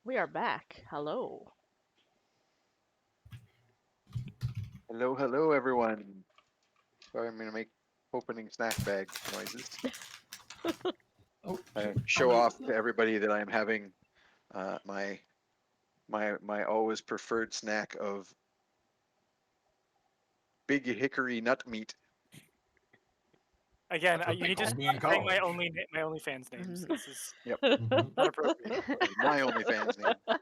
We are back. Hello. Hello, hello, everyone. Sorry, I'm gonna make opening snack bag noises. Oh, Show off to everybody that I'm having my always preferred snack of big hickory nut meat. Again, That's what you they need to called me in stop saying college. my OnlyFans names. This is Yep, Mhm. not appropriate. my OnlyFans name.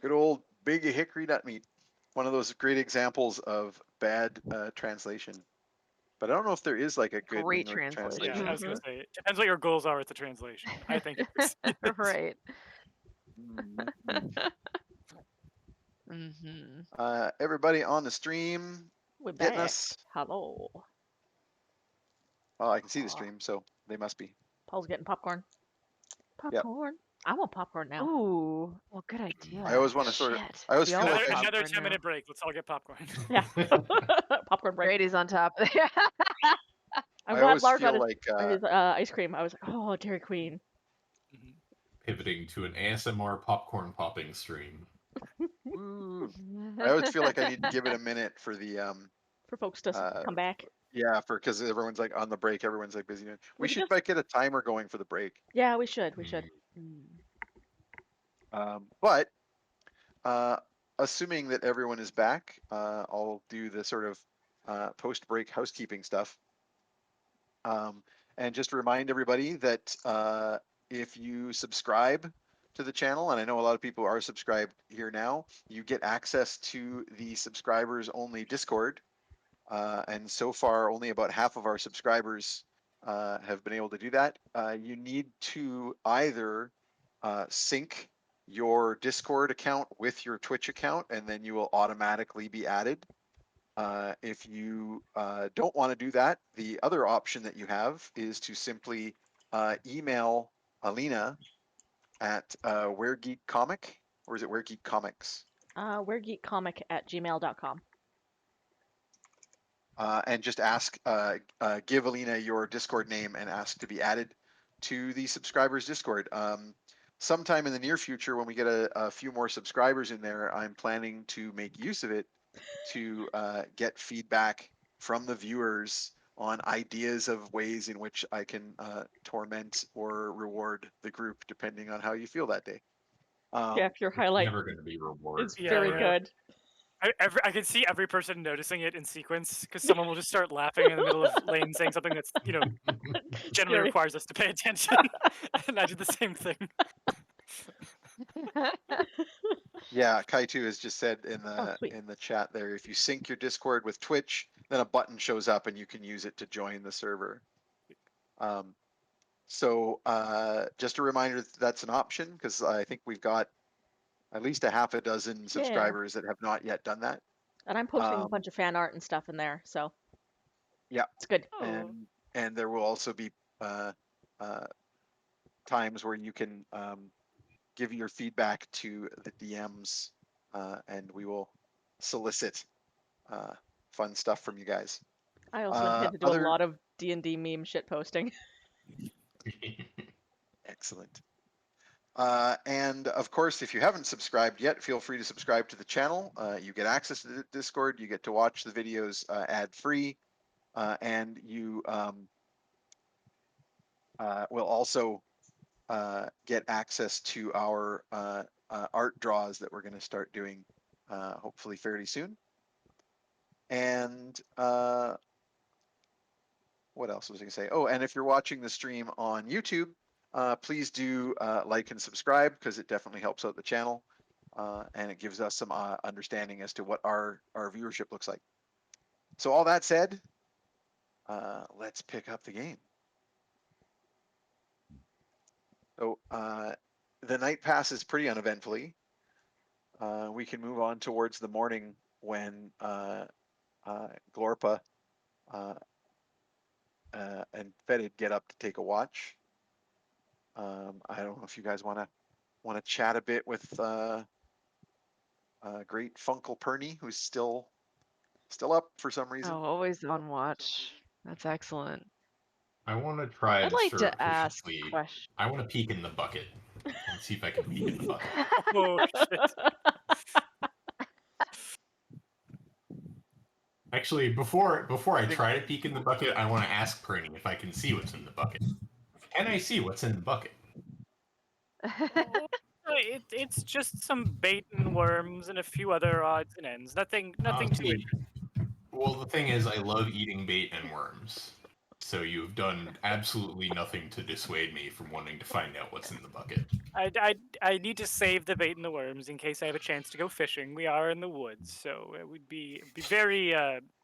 Good old big hickory nut meat. One of those great examples of bad translation. But I don't know if there is like a good Great English translation. Yeah, I was translation. gonna say it depends what your goals are with the translation. I think it succeeds. Right. Mhm. Everybody on the stream We're getting back. us. Hello. Oh, I can see the Aw. stream, so they must be. Paul's getting popcorn. Yep. Popcorn. I want popcorn now. Ooh, well, good idea. I always want to sort of. Shit. I always We all feel want like I should. Another popcorn 10-minute now. break. Let's all get popcorn. Yeah. Popcorn break. Brady's on top. I'm I glad always Lars got feel his, like. his ice cream. I was like, oh, Dairy Queen. Mhm. Pivoting to an ASMR popcorn popping stream. Ooh, I always feel like I need to give it a minute for the For folks to come back. yeah, for because everyone's like on the break, everyone's like busy. We could should just- like get a timer going for the break. Yeah, we should. We should. But assuming that everyone is back, I'll do the sort of post-break housekeeping stuff. And just remind everybody that if you subscribe to the channel, and I know a lot of people are subscribed here now, you get access to the subscribers only Discord. And so far, only about half of our subscribers have been able to do that. You need to either sync your Discord account with your Twitch account, and then you will automatically be added. If you don't want to do that, the other option that you have is to simply email Alina at wheregeekcomic, or is it wheregeekcomics? We're geekcomic@gmail.com. And just ask, give Alina your Discord name and ask to be added to the subscribers Discord. Sometime in the near future, when we get a few more subscribers in there, I'm planning to make use of it to get feedback from the viewers on ideas of ways in which I can torment or reward the group, depending on how you feel that day. Yeah, if your It's highlight never going to be reward. is Yeah, very yeah. good. I can see every person noticing it in sequence because someone will just start laughing in the middle of Lane saying something that's generally Scary. requires us to pay attention, and I did the same thing. Yeah, Kaitu has just said in the sweet. in the chat there, if you sync your Discord with Twitch, then a button shows up and you can use it to join the server. So just a reminder that that's an option, because I think we've got at least a half a dozen subscribers that have not yet done that. And I'm posting a bunch of fan art and stuff in there, so Yeah, it's good. Oh. and there will also be times where you can give your feedback to the DMs, and we will solicit fun stuff from you guys. I also intend to do a lot of D&D meme shit posting. Excellent. And of course, if you haven't subscribed yet, feel free to subscribe to the channel. You get access to the Discord, you get to watch the videos ad-free, and you will also get access to our art draws that we're going to start doing hopefully fairly soon. And what else was I going to say? Oh, and if you're watching the stream on YouTube, please do like and subscribe, because it definitely helps out the channel, and it gives us some understanding as to what our viewership looks like. So all that said, let's pick up the game. So the night passes pretty uneventfully. We can move on towards the morning when Glorpa and Fetid get up to take a watch. I don't know if you guys want to chat a bit with great Funkle Perny, who's still up for some reason. Oh, always on watch. That's excellent. I want to try I'd and like to ask surreptitiously. questions. I want to peek in the bucket. and see if I can peek in the bucket. Oh shit! Actually, before I try to peek in the bucket, I want to ask Perny if I can see what's in the bucket. Can I see what's in the bucket? Oh, it's just some bait and worms and a few other odds and ends. Nothing too See, interesting. well, the thing is, I love eating bait and worms. So you've done absolutely nothing to dissuade me from wanting to find out what's in the bucket. I need to save the bait and the worms in case I have a chance to go fishing. We are in the woods, so it would be very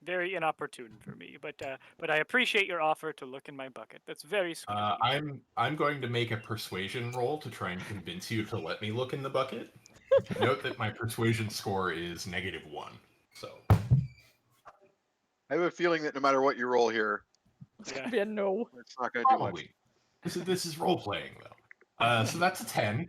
very inopportune for me. But I appreciate your offer to look in my bucket. That's very sweet. Of you. I'm going to make a persuasion roll to try and convince you to let me look in the bucket. Note that my persuasion score is -1. So I have a feeling that no matter what you roll here, It's gonna be a no. it's not going to do much. probably this is role playing though. So that's a 10.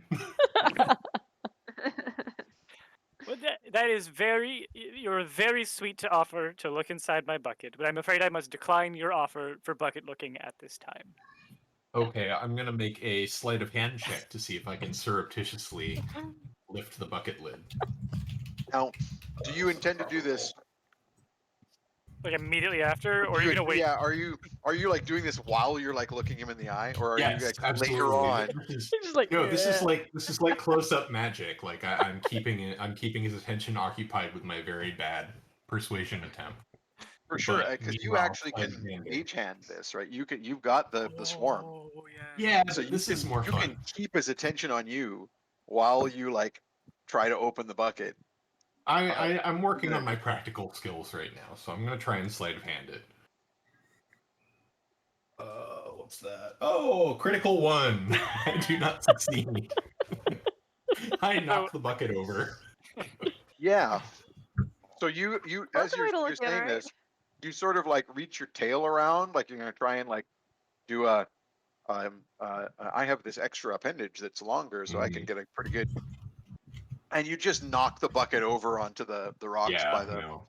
Well, that is very. You're very sweet to offer to look inside my bucket, but I'm afraid I must decline your offer for bucket looking at this time. Okay, I'm gonna make a sleight of hand check to see if I can surreptitiously lift the bucket lid. Now, do you intend to do this? Like immediately after, or are you gonna wait? Yeah, are you like doing this while you're like looking him in the eye, or are Yes, you like absolutely. later on? He's just like, No, this is "Yeah." like close-up magic. Like I'm keeping his attention occupied with my very bad persuasion attempt. For sure, But because you meanwhile, actually can sleight-of-hand. mage hand this, right? You've got the swarm, Oh Yeah, so you this is can more you fun. can keep his attention on you while you like try to open the bucket. I'm working on my practical skills right now, so I'm gonna try and sleight of hand it. What's that? Oh, critical 1. I do not succeed. I knock the bucket over. Yeah. So you That's as the way to you're look at it, saying right? this, you sort of like reach your tail around, like you're gonna try and like do a I have this extra appendage that's longer, so I can get a pretty good. And you just knock the bucket over onto the rocks Yeah, by the. no.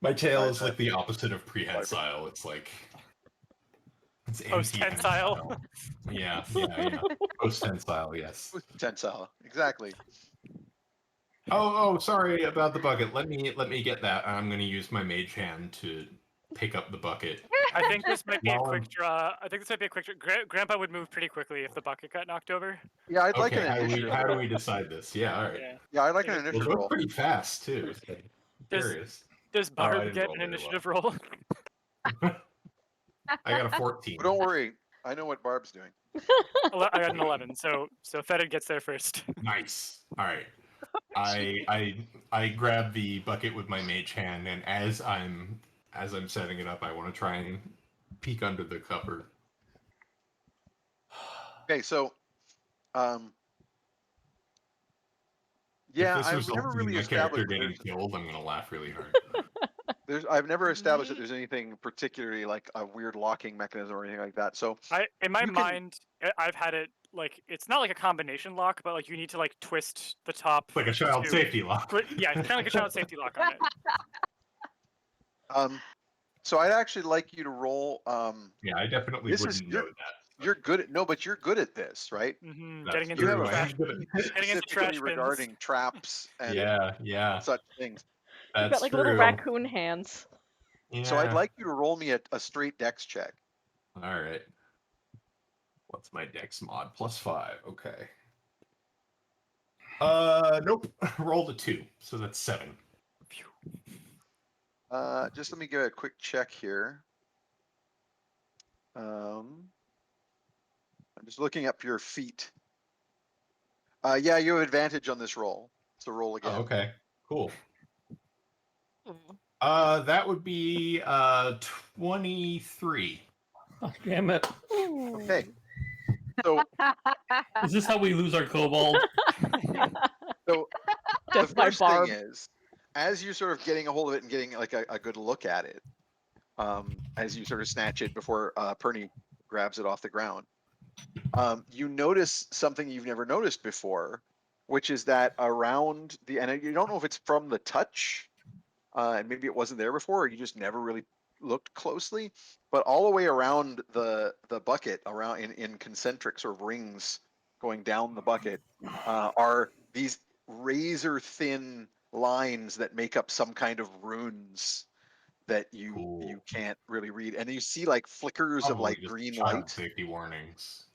My tail by is the- like the opposite of prehensile. It's like it's Post-tensile. antihensile. Yeah. Post-tensile, yes. Tensile, exactly. Oh, sorry about the bucket. Let me get that. I'm gonna use my mage hand to pick up the bucket. I think this might be a While quick I'm- draw. I think this might be a quick draw. Grandpa would move pretty quickly if the bucket got knocked over. Yeah, I'd like Okay, an initiative. how do we decide this? Yeah, all right. Yeah. Yeah, I'd like an Well, We'll initiative go roll. pretty fast too. So Does- curious. Does Oh, I Barb didn't get roll an very initiative roll? I got a 14. But don't worry, I know what Barb's doing. I got an 11, so Fetid gets there first. Nice. All right. I grab the bucket with my mage hand, and as I'm setting it up, I want to try and peek under the cover. Okay, so, If yeah, this I've results never in really my character established. getting killed, I'm gonna laugh really hard. I've never established that there's anything particularly like a weird locking mechanism or anything like that. So In my You can- mind, I've had it like it's not like a combination lock, but like you need to like twist the top. It's like a child to- safety lock. Yeah, it's kind of like a child safety lock on it. so I'd actually like you to roll. Yeah, I definitely This is- wouldn't know that. You're good at but you're good at this, right? Mm-hmm. That's Getting into You true. have the a I am trash. good at- Getting into specifically trash bins. regarding traps and Yeah, such things. You've that's got like true. little raccoon hands. Yeah. So I'd like you to roll me a straight dex check. All right. What's my dex mod? +5. Okay. Nope. Rolled a 2, so that's 7. Just let me give it a quick check here. I'm just looking up your feet. Yeah, you have advantage on this roll. So roll again. Oh, okay. Cool. Mm. That would be 23. Oh, damn it. Okay. So Is this how we lose our kobold? the Death by first Barb. thing is, as you're sort of getting a hold of it and getting like a good look at it, as you sort of snatch it before Perny grabs it off the ground, you notice something you've never noticed before, which is that around and you don't know if it's from the touch, and maybe it wasn't there before, or you just never really looked closely, but all the way around the bucket, around in concentric sort of rings going down the bucket are these razor thin lines that make up some kind of runes that you Cool. can't really read, and you see like flickers of Probably like just green child light. safety warnings.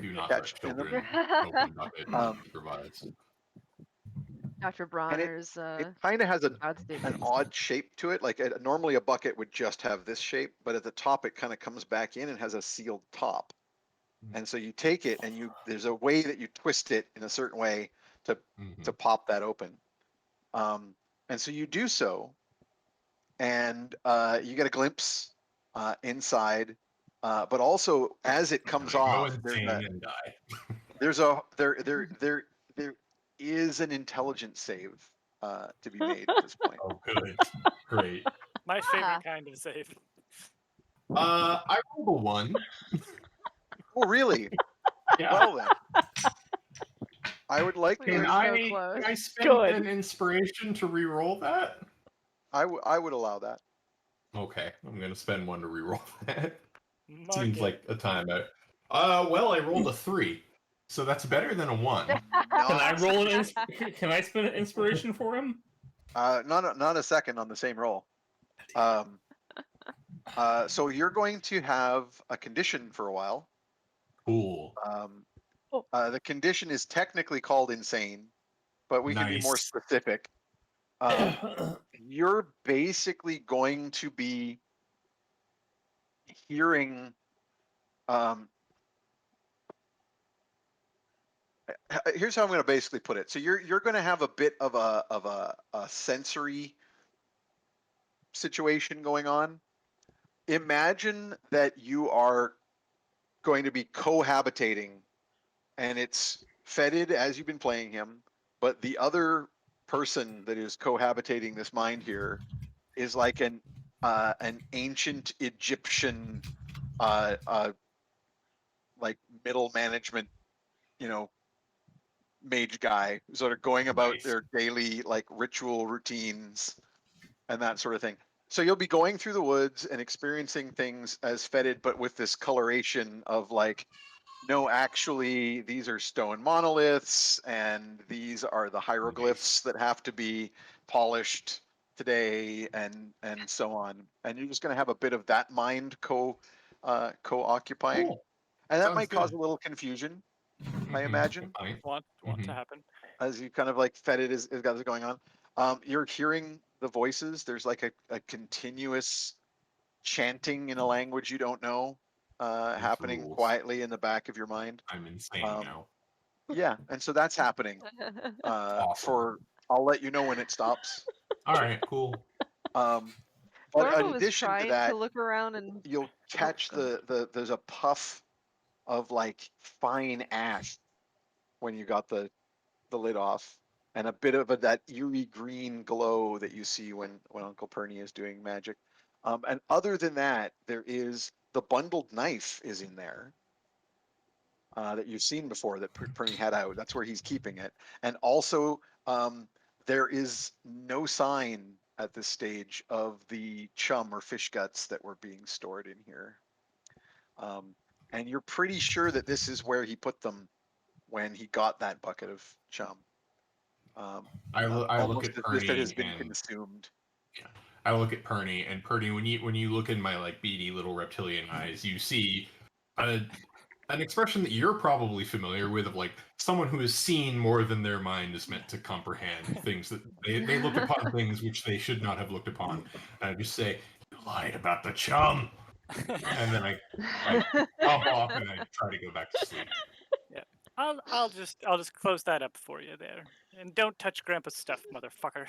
Do not Catch let in them. children open bucket provides. Dr. And Bronner's it kind of has God an statements. odd shape to it. Like normally a bucket would just have this shape, but at the top it kind of comes back in and has a sealed top. And so you take it and there's a way that you twist it in a certain way to pop that open. And so you do so, and you get a glimpse inside, but also as it comes Go off, insane and die. there is an intelligence save to be made at this point. Oh, good. Great. My favorite kind of save. I rolled a 1. Oh, really? Yeah. Well then, I would like We Can were to. so I close. spend Good. an inspiration to re-roll that? I would allow that. Okay, I'm gonna spend 1 to re-roll that. Mark Seems it. like a timeout. Well, I rolled a 3, so that's better than a 1. Can I Not, roll an? Can I spin an inspiration for him? not a second on the same roll. So you're going to have a condition for a while. Cool. The condition is technically called insane, but we can be more Nice. specific. You're basically going to be hearing. Here's how I'm going to basically put it. So you're going to have a bit of a sensory situation going on. Imagine that you are going to be cohabitating, and it's Fetid as you've been playing him, but the other person that is cohabitating this mind here is like an ancient Egyptian like middle management, mage guy, sort of going about Nice. their daily like ritual routines and that sort of thing. So you'll be going through the woods and experiencing things as Fetid, but with this coloration of like, no, actually, these are stone monoliths, and these are the hieroglyphs that have to be polished today, and so on. And you're just going to have a bit of that mind co-occupying, Cool. and that Sounds might cause good. a little confusion, I Mhm. imagine, Fine. Want to happen. as you kind of like Fetid is got this going on. You're hearing the voices. There's like a continuous chanting in a language you don't know, happening rules. quietly in the back of your mind. I'm insane now. Yeah, and so that's happening. Awesome. I'll let you know when it stops. All right, cool. But Norma in was addition to trying that, to look around and you'll catch go there's a puff of like fine ash when you got the lid off, and a bit of that eerie green glow that you see when Uncle Perny is doing magic. And other than that, there is the bundled knife is in there. That you've seen before that Perny had out. That's where he's keeping it. And also, there is no sign at this stage of the chum or fish guts that were being stored in here. And you're pretty sure that this is where he put them when he got that bucket of chum. I look Almost at as if it has Perny been and consumed. I look at Perny, and Perny, when you look in my like beady little reptilian eyes, you see an expression that you're probably familiar with, of like someone who has seen more than their mind is meant to comprehend. Things that they look upon things which they should not have looked upon. And I just say, "You lied about the chum," and then I hop off and I try to go back to sleep. Yeah. I'll just close that up for you there. And don't touch Grandpa's stuff, motherfucker.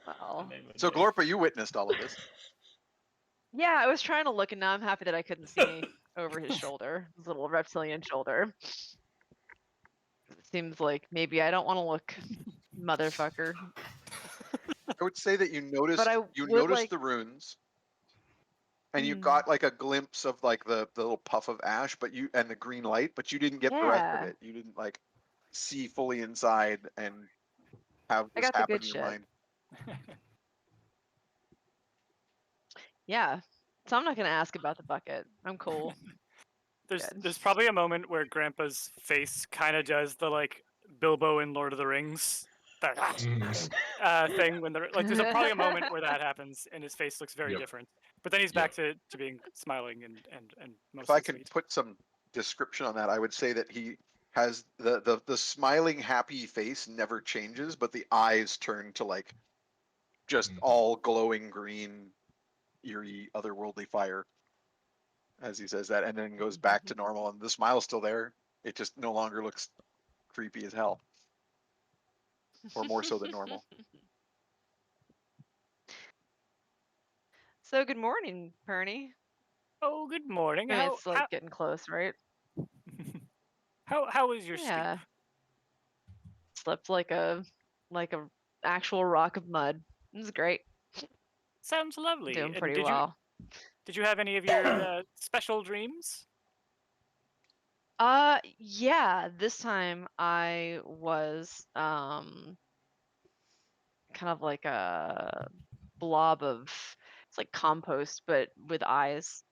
Wow. So Glorpa, you witnessed all of this. Yeah, I was trying to look, and now I'm happy that I couldn't see over his shoulder, his little reptilian shoulder. It seems like maybe I don't want to look, motherfucker. I would say that you noticed But I you would noticed like. the runes, and you Hmm. got like a glimpse of like the little puff of ash, but and the green light, but you didn't get the rest of Yeah. it. You didn't like see fully inside, and have I this got the happen good in your shit. mind. Yeah. So I'm not gonna ask about the bucket. I'm cool. Good. There's probably a moment where Grandpa's face kind of does the like Bilbo in Lord of the Rings that thing when they're like. There's probably a moment where that happens and his face looks very Yep. different. But then he's back to being smiling and If mostly I could sweet. put some description on that, I would say that he has the smiling, happy face never changes, but the eyes turn to like just all glowing green, eerie, otherworldly fire as he says that, and then goes back to normal, and the smile's still there. It just no longer looks creepy as hell, or more so than normal. So good morning, Perny. Oh, good morning. I mean, it's like getting close, right? How was your sleep? Yeah. Slept like a actual rock of mud. It was great. Sounds lovely. Doing And pretty well. did you have any of your special dreams? Yeah, this time I was kind of like a blob of it's like compost but with eyes,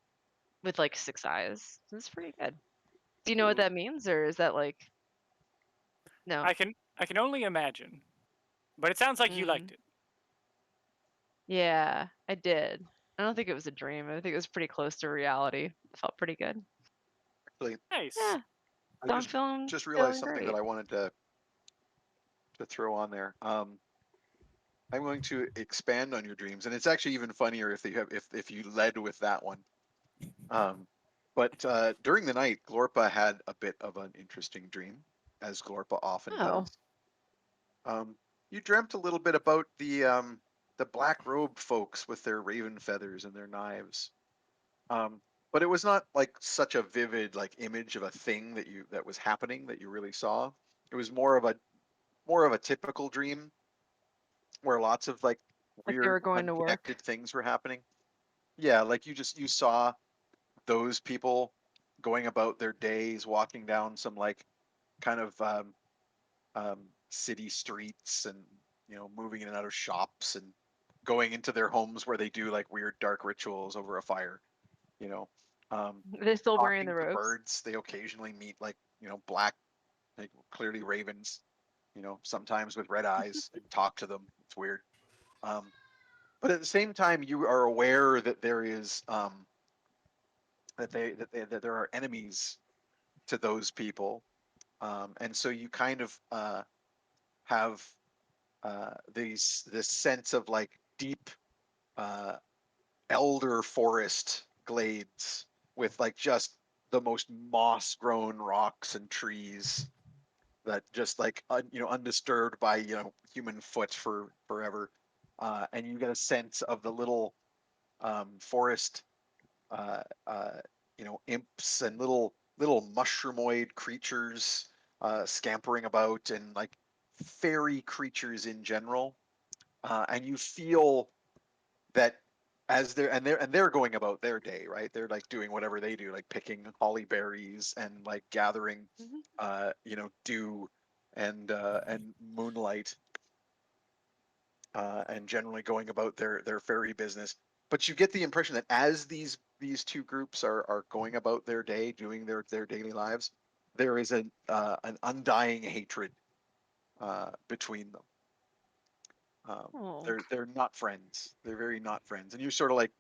with like 6 eyes. It's pretty good. Do you know what Ooh. that means, or is that like no? I can only imagine. But it sounds like you liked it. Yeah, I did. I don't think it was a dream. I think it was pretty close to reality. It felt pretty good. Actually, Nice. Yeah, I so I'm feeling just realized feeling something great. that I wanted to throw on there. I'm going to expand on your dreams, and it's actually even funnier if you have if you led with that one. But during the night, Glorpa had a bit of an interesting dream, as Glorpa often Oh, does. You dreamt a little bit about the black robe folks with their raven feathers and their knives. But it was not like such a vivid like image of a thing that was happening that you really saw. It was more of a typical dream where lots of like like they weird were going to work. unconnected things were happening. Yeah, like you saw those people going about their days, walking down some like kind of city streets, and moving in and out of shops, and going into their homes where they do like weird dark rituals over a fire. You know, They're still wearing the talking to robes. birds. They occasionally meet like black, like clearly ravens. Sometimes with red eyes, and talk to them. It's weird. Um, but at the same time, you are aware that there is that there are enemies to those people, and so you kind of have this sense of like deep uh, elder forest glades with like just the most moss grown rocks and trees that just like undisturbed by human foot for forever, and you get a sense of the little forest uh, uh, imps and little mushroomoid creatures scampering about, and like fairy creatures in general, and you feel that as they're going about their day, right? They're like doing whatever they do, like picking holly berries and like gathering, dew and moonlight, and generally going about their fairy business. But you get the impression that as these two groups are going about their day, doing their daily lives, there is an undying hatred between them. Oh. They're not friends. They're very not friends. And you sort of like,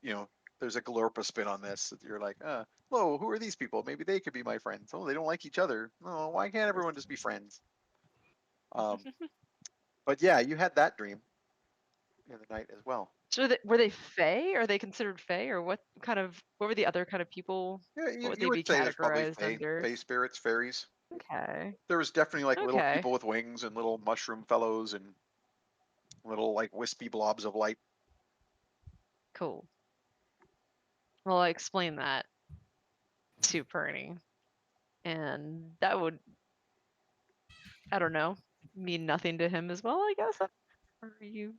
there's a Glorpa spin on this. You're like, whoa, who are these people? Maybe they could be my friends. Oh, they don't like each other. Oh, why can't everyone just be friends? But yeah, you had that dream in the night as well. So were they fae? Are they considered fae, or what were the other kind of people? Yeah, What would you they be would say there's probably categorized under? fey spirits, fairies. Okay. There was definitely like little Okay. people with wings and little mushroom fellows and little like wispy blobs of light. Cool. Well, I explained that to Perny, and that would, I don't know, mean nothing to him as well, I guess. Or are you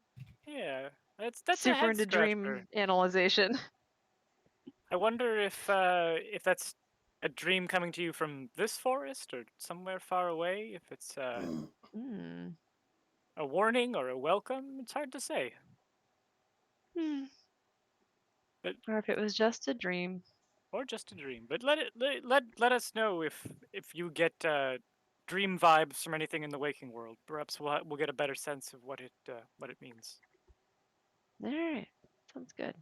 Yeah, that's a super head into scratcher. dream analyzation? I wonder if that's a dream coming to you from this forest or somewhere far away. If it's Hmm. a warning or a welcome. It's hard to say. Hmm. But Or if it was just a dream. or just a dream. But let us know if you get dream vibes from anything in the waking world. Perhaps we'll get a better sense of what it means. All right, sounds good.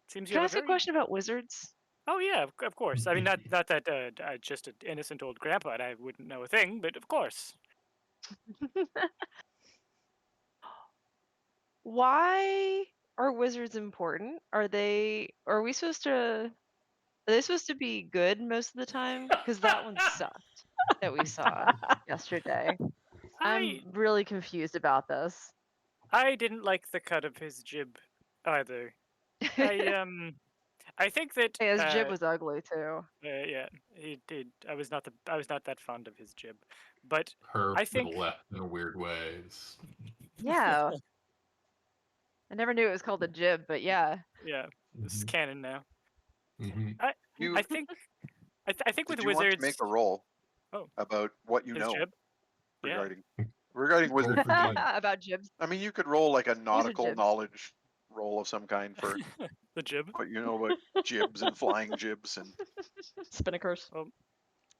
Seems you Can I have a ask a very question about wizards? Oh yeah, of course. I mean, not that just an innocent old grandpa and I wouldn't know a thing, but of course. Why are wizards important? Are we supposed to? Are they supposed to be good most of the time? Because that one sucked that we saw yesterday. I'm I really confused about this. I didn't like the cut of his jib either. I think that His jib was ugly too. yeah, he did. I was not that fond of his jib, but Her I to the think left in a weird way. Yeah, I never knew it was called a jib, but yeah. yeah, this is Mhm. canon now. Mhm. I You I think I think with did you want to make wizards. a roll Oh, about what you his know jib. Yeah. regarding Roll wizards? for Jim. About jibs. I mean, you could roll like a Use a nautical jib. knowledge roll of some kind for The jib. what you know about jibs and flying jibs, and Spinnakers. Well,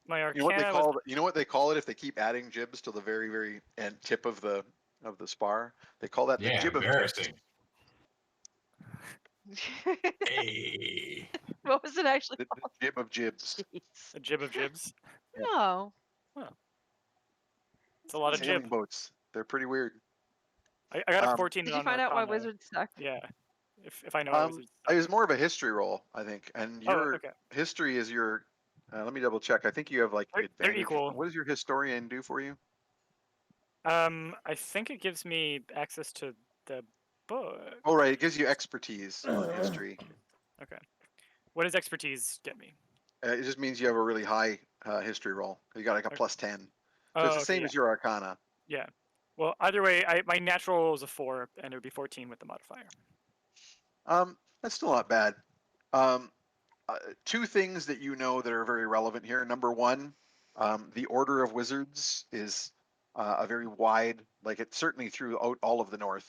my you know what they arcana was call you know what they call it if they keep adding jibs to the very end tip of the spar. They call that the Yeah, jib of jibs. embarrassing. Hey. What was it actually The called? jib of jibs. Jeez. a jib of jibs. No. It's a lot of Sailing jib. boats. They're pretty weird. I got a 14 Did on you find out why arcana. wizards suck? Yeah. If I know why wizards It suck. was more of a history roll, I think, and Oh, your okay. history is your. Let me double check. I think you have like They're advantage. equal. What does your historian do for you? I think it gives me access to the book. Oh, right. It gives you expertise on history. Okay. What does expertise get me? It just means you have a really high history roll. You got like a Okay. +10. So Oh, it's the okay, same yeah. as your arcana. Yeah. Well, either way, my natural roll is a 4, and it would be 14 with the modifier. That's still not bad. Two things that you know that are very relevant here. Number one, the Order of Wizards is a very wide, like it's certainly throughout all of the North,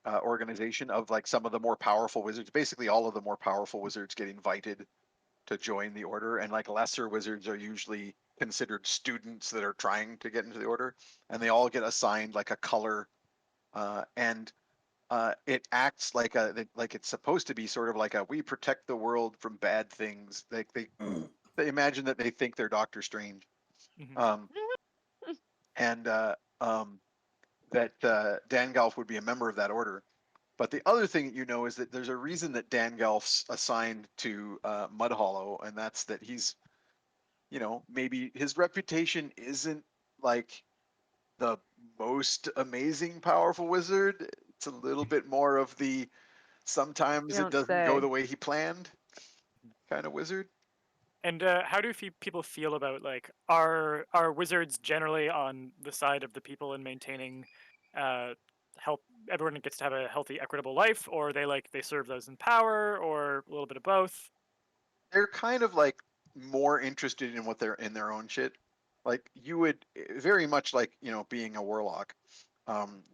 organization of like some of the more powerful wizards. Basically, all of the more powerful wizards get invited to join the order, and like lesser wizards are usually considered students that are trying to get into the order, and they all get assigned like a color, and it acts like like it's supposed to be sort of like a we protect the world from bad things. Like they imagine that they think they're Doctor Strange, Mhm. um, and that Dangalf would be a member of that order. But the other thing that you know is that there's a reason that Dangalf's assigned to Mud Hollow, and that's that he's, maybe his reputation isn't like the most amazing powerful wizard. It's a little bit more of the sometimes You it don't doesn't go say. the way he planned kind of wizard. And how do people feel about like are wizards generally on the side of the people in maintaining help everyone gets to have a healthy equitable life, or they serve those in power, or a little bit of both? They're kind of like more interested in what they're in their own shit. Like you would very much like, being a warlock.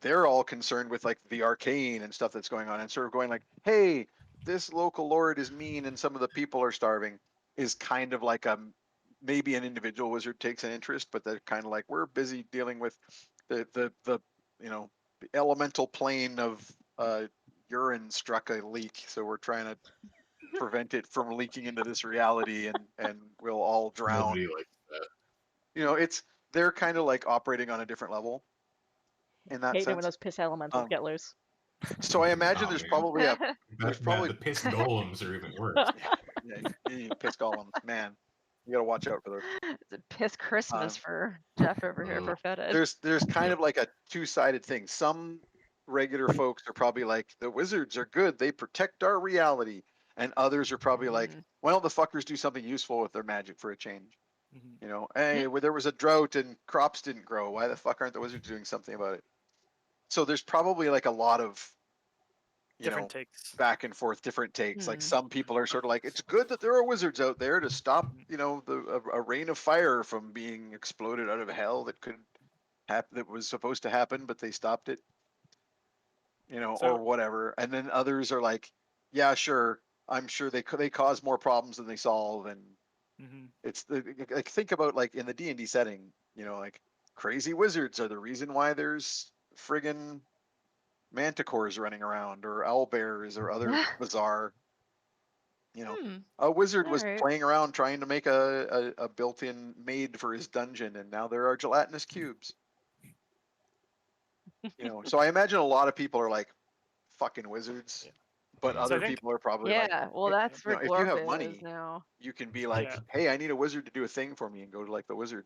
They're all concerned with like the arcane and stuff that's going on and sort of going like, hey, this local lord is mean and some of the people are starving is kind of like maybe an individual wizard takes an interest, but they're kind of like, we're busy dealing with the the elemental plane of urine struck a leak, so we're trying to prevent it from leaking into this reality and we'll all drown. Nobody likes that. They're kind of like operating on a different level in that Hate it when sense. those piss elementals Um, get loose. so I imagine Oh there's man, probably the piss golems are even worse. piss golems, man. You gotta watch out for those. It's a piss Christmas Um, for Jeff over here Ugh. for fetid. there's kind of like a two-sided thing. Some regular folks are probably like, the wizards are good, they protect our reality, and others are probably like, Mhm. why don't the fuckers do something useful with their magic for a change? Mhm. Hey, there was a drought and crops didn't grow. Why the fuck aren't the wizards doing something about it? So there's probably like a lot of, Different takes. back and forth, different takes. Like Mhm. some people are sort of like, it's good that there are wizards out there to stop, Mhm. a rain of fire from being exploded out of hell that could that was supposed to happen, but they stopped it, or So whatever. And then others are like, yeah, sure, I'm sure they cause more problems than they solve, and mhm. it's like, think about like in the D&D setting, like crazy wizards are the reason why there's friggin' manticores running around, or owlbears, or other bizarre. Hmm. A wizard All was right. playing around trying to make a built-in maid for his dungeon, and now there are gelatinous cubes. So I imagine a lot of people are like, fucking wizards, Yeah. but So I other think people are probably like, Yeah. Well, hey, that's where if you have Glorfit is money, now. you can be like, Yeah. hey, I need a wizard to do a thing for me, and go to like the wizard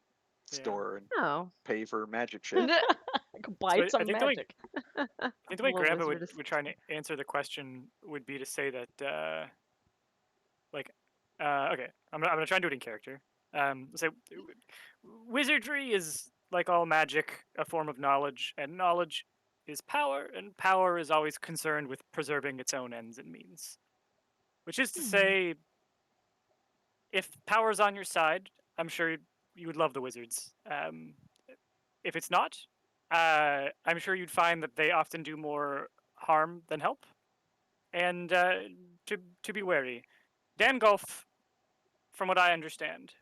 Yeah. store and Oh. pay for magic shit. I could buy So I some think magic. I think the way Little Grandpa wizard would try and assistant. answer the question would be to say that like okay, I'm gonna try and do it in character. So wizardry is like all magic, a form of knowledge, and knowledge is power, and power is always concerned with preserving its own ends and means. Which is to Hmm. say, if power's on your side, I'm sure you would love the wizards. If it's not, I'm sure you'd find that they often do more harm than help, and to be wary. Dangalf, from what I understand,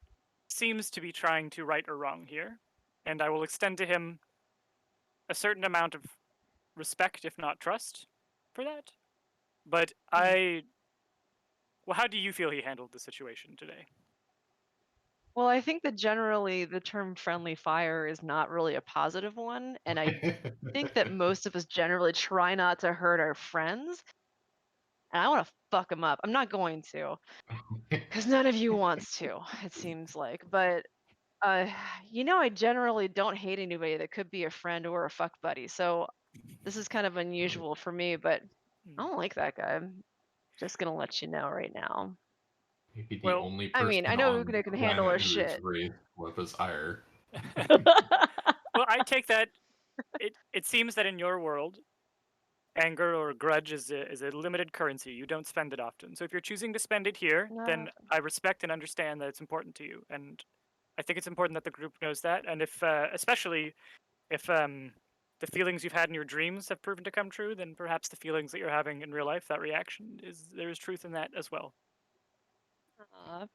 seems to be trying to right or wrong here, and I will extend to him a certain amount of respect, if not trust, for that. But well, how do you feel he handled the situation today? Well, I think that generally the term friendly fire is not really a positive one. And I think that most of us generally try not to hurt our friends. And I want to fuck them up. I'm not going to, because none of you wants to, it seems like. But, uh, I generally don't hate anybody that could be a friend or a fuck buddy. So this is kind of unusual for me, but I Hmm. don't like that guy. I'm just going to let you know right now. Maybe the Well, only I mean, I person know on they the can handle planet our who is shit. raised with us higher. well, I take that. It seems that in your world, anger or grudge is a limited currency. You don't spend it often. So if you're choosing to spend it here, Not then often. I respect and understand that it's important to you, and I think it's important that the group knows that. And if, especially if the feelings you've had in your dreams have proven to come true, then perhaps the feelings that you're having in real life, that reaction there is truth in that as well.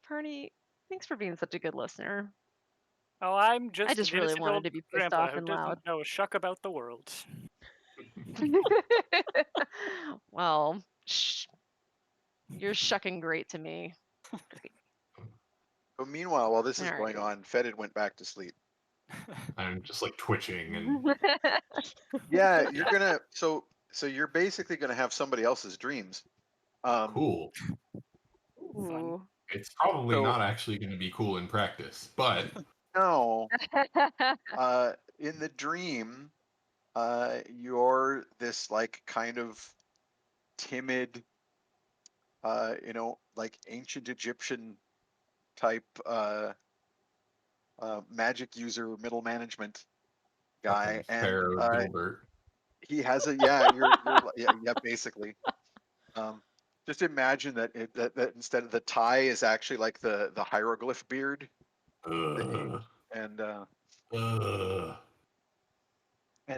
Perny, thanks for being such a good listener. Oh, I'm I just an just really innocent wanted old to be pissed grandpa off who and loud. doesn't know a shuck about the world. Well, you're shucking great to me. But meanwhile, while this is going Alrighty. on, Fetid went back to sleep. I'm just like twitching and Yeah, you're gonna so you're basically gonna have somebody else's dreams. cool. Fun. Ooh. It's probably So not actually going to be cool in practice, but no, in the dream, you're this like kind of timid, like ancient Egyptian type magic user, middle management guy, fucking and Pharaoh Gilbert. he has yeah, basically. Just imagine that instead of the tie is actually like the hieroglyph beard, Ugh. and Ugh.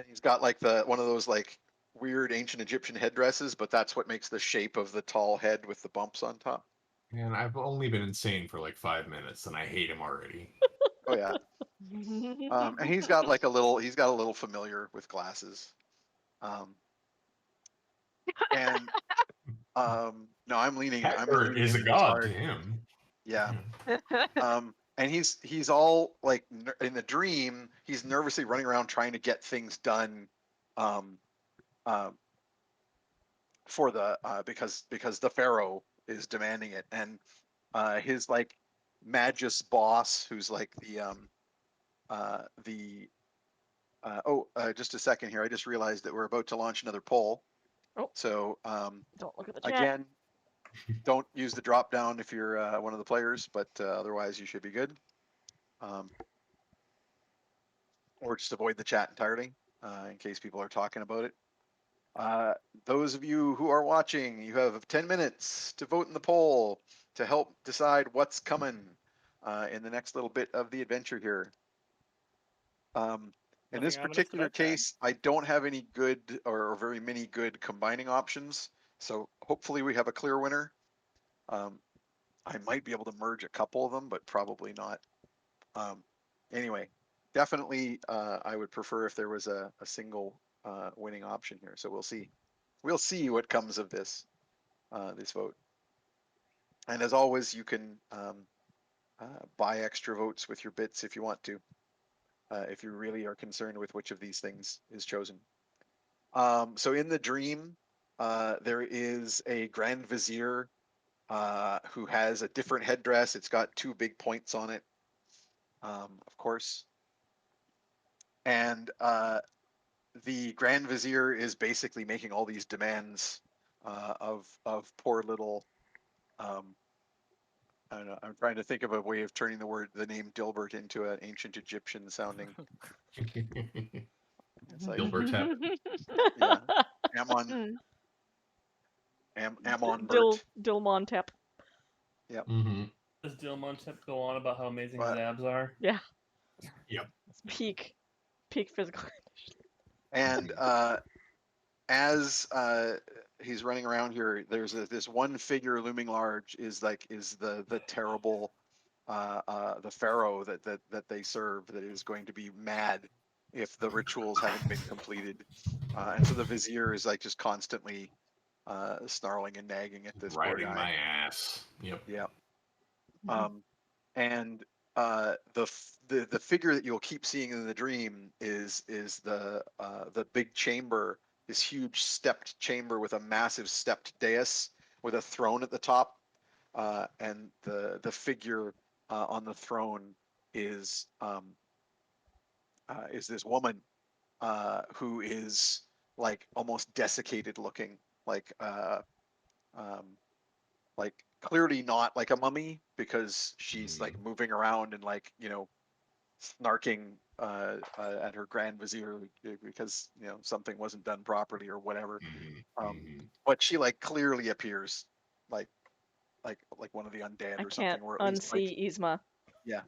he's got like the one of those like weird ancient Egyptian headdresses, but that's what makes the shape of the tall head with the bumps on top. Man, I've only been insane for like 5 minutes and I hate him already. Oh yeah. And he's got like he's got a little familiar with glasses. And no, I'm leaning Is a into this god to hard. him. Yeah. And he's all like in the dream, he's nervously running around trying to get things done, um, for the because the pharaoh is demanding it, and his like magus boss, who's like just a second here, I just realized that we're about to launch another poll. Oh. So Don't look at the chat. again, don't use the drop down if you're one of the players, but otherwise you should be good. Or just avoid the chat entirely in case people are talking about it. Those of you who are watching, you have 10 minutes to vote in the poll to help decide what's coming in the next little bit of the adventure here. In this Nothing ominous particular about that. case, I don't have any good or very many good combining options. So hopefully we have a clear winner. I might be able to merge a couple of them, but probably not. Anyway, definitely I would prefer if there was a single winning option here. So we'll see. We'll see what comes of this this vote. And as always, you can buy extra votes with your bits if you want to, if you really are concerned with which of these things is chosen. So in the dream, there is a Grand Vizier who has a different headdress. It's got 2 big points on it, of course. And the Grand Vizier is basically making all these demands of poor little. I don't know. I'm trying to think of a way of turning the name Dilbert into an ancient Egyptian sounding. It's like Dilbertep. yeah, Amon Bert. Dilmontep. Mm-hmm. Does Dilmontep go on about how amazing his But- abs are? Yeah. Yep. It's peak physical. And as he's running around here, there's this one figure looming large is the terrible the pharaoh that they serve that is going to be mad if the rituals haven't been completed, and so the vizier is like just constantly snarling and nagging at this poor Riding guy. my ass. Yep. Yeah. And the figure that you'll keep seeing in the dream is the big chamber, this huge stepped chamber with a massive stepped dais with a throne at the top, and the figure on the throne is this woman who is like almost desiccated looking, like clearly not like a mummy because she's like moving around and like snarking at her grand vizier because something wasn't done properly or whatever. But she like clearly appears like one of the undead I or can't something, or at least like unsee Yzma. yeah.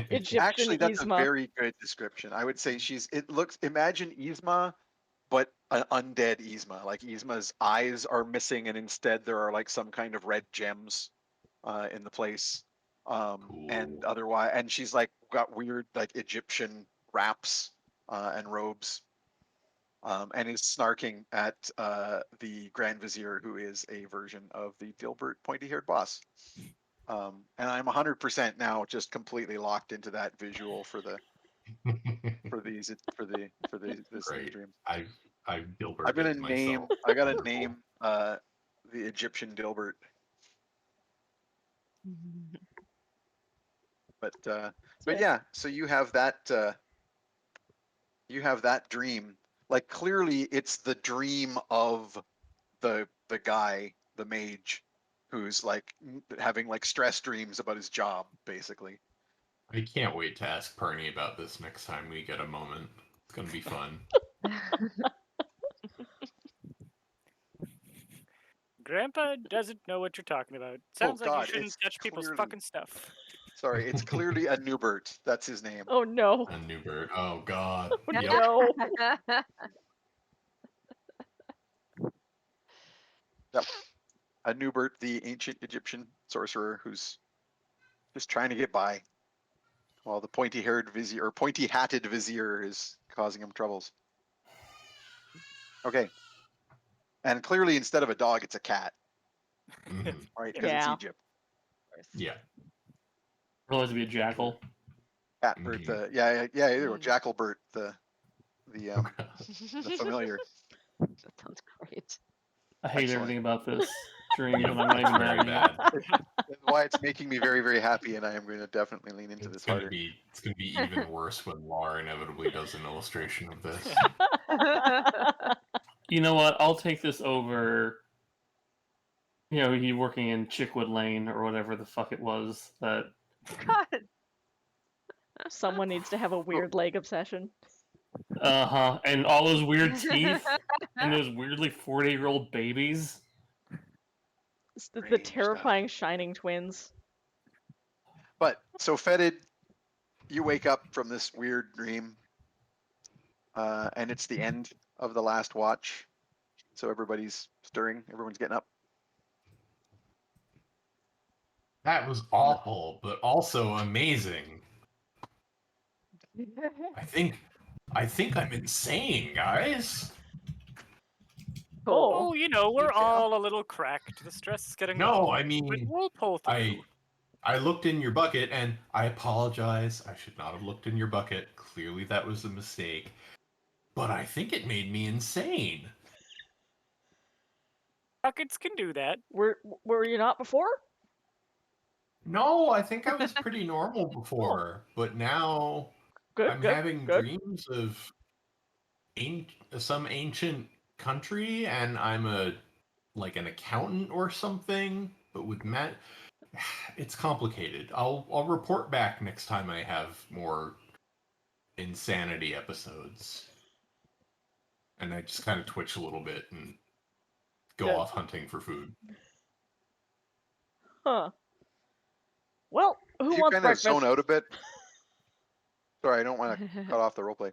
Egyptian Actually, that's a Yzma. very good description. I would say imagine Yzma, but an undead Yzma. Like Yzma's eyes are missing, and instead there are like some kind of red gems in the place. And Cool. otherwise, and she's like got weird like Egyptian wraps and robes, and is snarking at the Grand Vizier, who is a version of the Dilbert pointy-haired boss. And I'm 100% now just completely locked into that visual for this Great. dream. I've Dilbert I'm gonna it name. myself. I gotta Wonderful. name the Egyptian Dilbert. But yeah. So you have that. You have that dream. Like clearly, it's the dream of the guy, the mage, who's like having like stress dreams about his job, basically. I can't wait to ask Perny about this next time we get a moment. It's gonna be fun. Grandpa doesn't know what you're talking about. Sounds like God, you shouldn't it's touch people's clearly- fucking stuff. Sorry, it's clearly a Newbert. That's his name. Oh no. A new bird. Oh God. Oh, Yep. no. A Newbert, the ancient Egyptian sorcerer who's just trying to get by, while the pointy-haired vizier or pointy-hatted vizier is causing him troubles. Okay, and clearly instead of a dog, it's a cat, Mhm. right? Because it's Yeah. Egypt. Yeah. Realize to be a jackal. Catbert, Mhm. either or Jackalbert, the familiar. That sounds great. I hate Excellent. everything about this dream, Yep, and I'm not it's even very having it. bad. That's why it's making me very, very happy, and I am going to definitely lean into It's this gonna harder. be even worse when Lar inevitably does an illustration of this. You know what? I'll take this over. You working in Chickwood Lane or whatever the fuck it was. That God. Someone needs to have a weird leg obsession. and all those weird teeth and those weirdly 40-year-old babies. It's the Strange terrifying shining twins. But so Fetid, you wake up from this weird dream, and it's the end of the last watch, so everybody's stirring. Everyone's getting up. That was awful, but also amazing. I think I'm insane, guys. Cool. Oh, you know, we're too. all a little cracked. The stress is getting No, low. I But mean, we'll pull through. I looked in your bucket, and I apologize. I should not have looked in your bucket. Clearly, that was a mistake. But I think it made me insane. Buckets can do that. Were you not before? No, I think I was pretty normal before, but now Good. I'm good. having good. dreams of some ancient country, and I'm like an accountant or something. But with Matt, it's complicated. I'll report back next time I have more insanity episodes. And I just kind of twitch a little bit and go Good. off hunting for food. Huh. Well, who You wants kind of breakfast? zone out a bit. Sorry, I don't want to cut off the roleplay.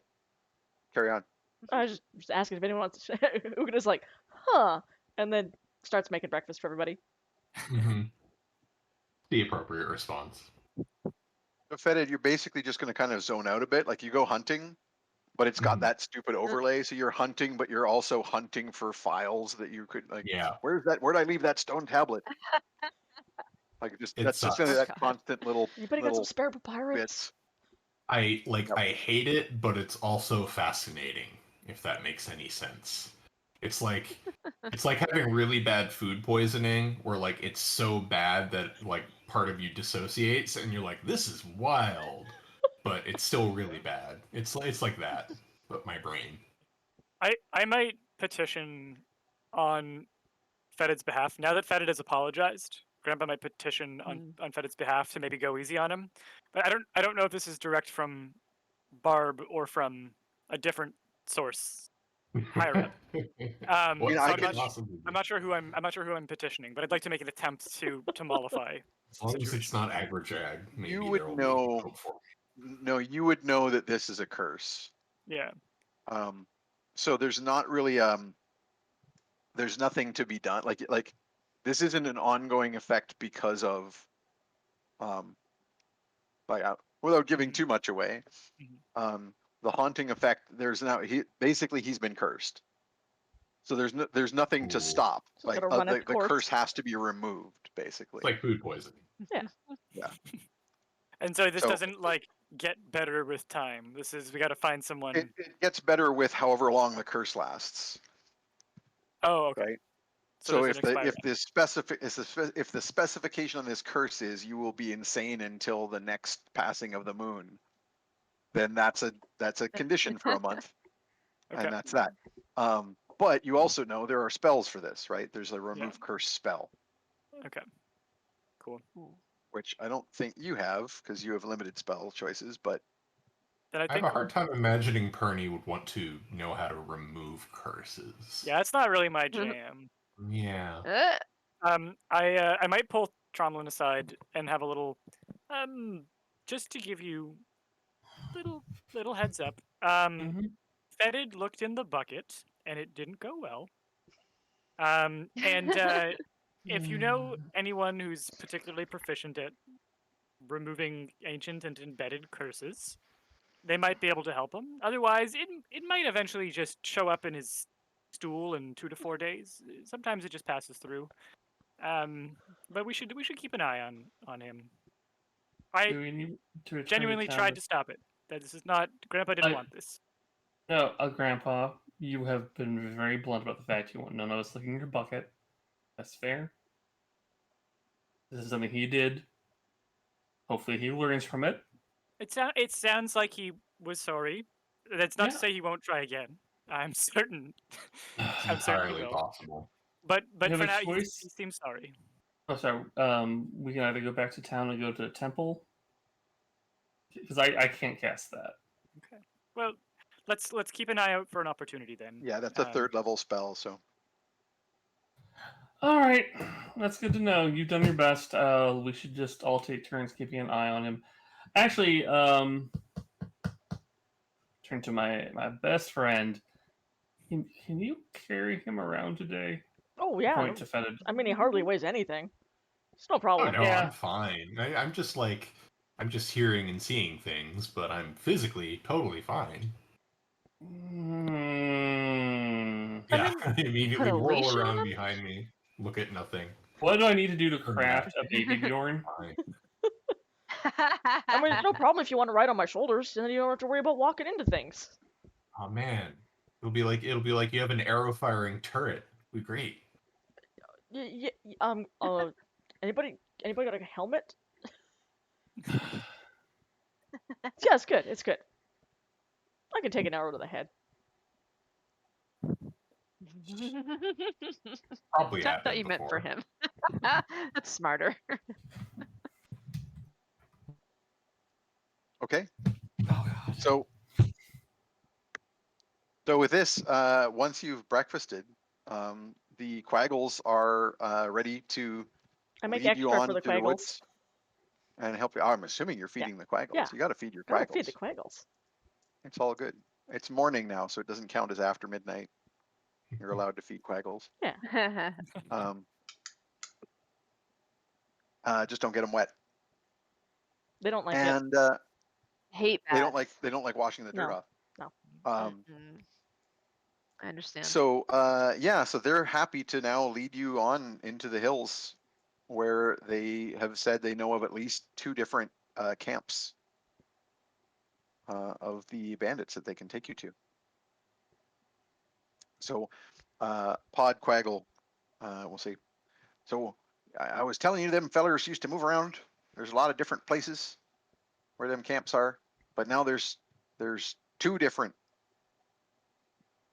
Carry on. I was just asking if anyone wants to. Uguna's like, huh, and then starts making breakfast for everybody. The appropriate response. So Fetid, you're basically just going to kind of zone out a bit. Like you go hunting, but it's got that stupid overlay. So you're hunting, but you're also hunting for files that you could like. Yeah, Where's that? Where'd I leave that stone tablet? Like just It that's just sucks. that God. constant little Anybody got some little spare papyrus? bits. I Yep. I hate it, but it's also fascinating, if that makes any sense. It's like having really bad food poisoning where like it's so bad that like part of you dissociates and you're like, this is wild. But it's still really bad. It's like that, but my brain. I might petition on Fetid's behalf. Now that Fetid has apologized, Grandpa might petition on Fetid's behalf to maybe go easy on him. But I don't know if this is direct from Barb or from a different source higher up. What You know, I could could- it possibly be? I'm not sure who I'm petitioning, but I'd like to make an attempt to mollify. As long as situation. it's not Agrajag, maybe You would there will know- be hope for it. No, you would know that this is a curse. Yeah. So there's not really there's nothing to be done. Like this isn't an ongoing effect because of without giving too much away. The haunting effect, there's now he's been cursed. So there's nothing to Ooh. stop. So Like gotta run the its course. curse has to be removed, basically. It's like food poisoning. And so this So- doesn't like get better with time. This is we got to find someone. It gets better with however long the curse lasts. Oh, okay. Right. So So there's if an the expiry if the specification on this curse is you will be insane until the next passing of the moon, then that's a condition for a month, Okay. and that's that. But you also know there are spells for this, right? There's a remove curse spell, Okay. Cool. which I don't think you have because you have limited spell choices. But Then I I have think a hard time imagining Perny would want to know how to remove curses. yeah, it's not really my jam. Yeah. I might pull Tromlin aside and have a little just to give you little heads up. Fetid looked in the bucket and it didn't go well. And if you know anyone who's particularly proficient at removing ancient and embedded curses, they might be able to help him. Otherwise, it might eventually just show up in his stool in 2 to 4 days. Sometimes it just passes through. But we should keep an eye on him. Do we need to return Genuinely town tried to stop it. That this is not Grandpa didn't I- want this. No, Grandpa, you have been very blunt about the fact you want none of us looking in your bucket. That's fair. This is something he did. Hopefully he learns from it. It sounds like he was sorry. That's not to Yeah. say he won't try again. I'm certain. It's I'm certain he entirely will. possible. But have for a now, he choice? seems sorry. Oh, sorry. We can either go back to town and go to the temple. Because I can't cast that. Okay. Well, let's keep an eye out for an opportunity then. yeah, that's a third level spell. So All right, that's good to know. You've done your best. We should just all take turns keeping an eye on him. Actually, trying turn to my best friend. Can you carry him around today? Oh yeah. Point to Fetid. I mean, he hardly weighs anything. It's no Oh problem. no, Yeah. I'm fine. I'm just like, I'm just hearing and seeing things, but I'm physically totally fine. Mm. I Yeah, mean, I immediately a whirl leash on around him? behind me, look at nothing. What do I need to do to Turn craft a baby Bjorn? Fine. I mean, it's no problem if you want to ride on my shoulders, and then you don't have to worry about walking into things. Oh man, it'll be like you have an arrow firing turret. It'll be great. Anybody got a helmet? Yeah, it's good. It's good. I can take an arrow to the head. Probably I have thought been you meant for before. him. That's smarter. Okay. Oh god. So with this, once you've breakfasted, the quaggles are ready to I make lead you extra on for the through the quaggles. woods and help you. I'm assuming you're feeding the quaggles. Yeah. You got to feed your Gotta quaggles. feed the quaggles. It's all good. It's morning now, so it doesn't count as after midnight. You're allowed to feed quaggles. Um, just don't get them wet, They don't like it. and Hate they that. don't like washing the dirt No. off. No. I understand. So yeah, so they're happy to now lead you on into the hills, where they have said they know of at least 2 different camps of the bandits that they can take you to. So Pod Quaggle, we'll see. So I was telling you them fellers used to move around. There's a lot of different places where them camps are, but now there's 2 different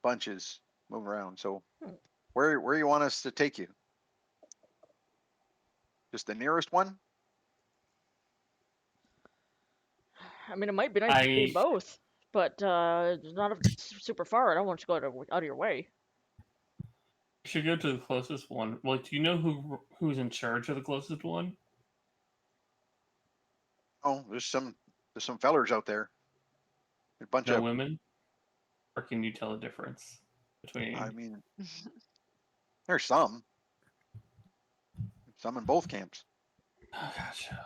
bunches moving around. So where you want us to take you? Just the nearest one? I mean, it might be nice to see both, but not super far. I don't want you to go out of your way. You should go to the closest one. Like, do you know who's in charge of the closest one? Oh, there's some fellers out there. A bunch No of, women? Or can you tell the difference between? I mean, there's some in both camps. Oh, gotcha.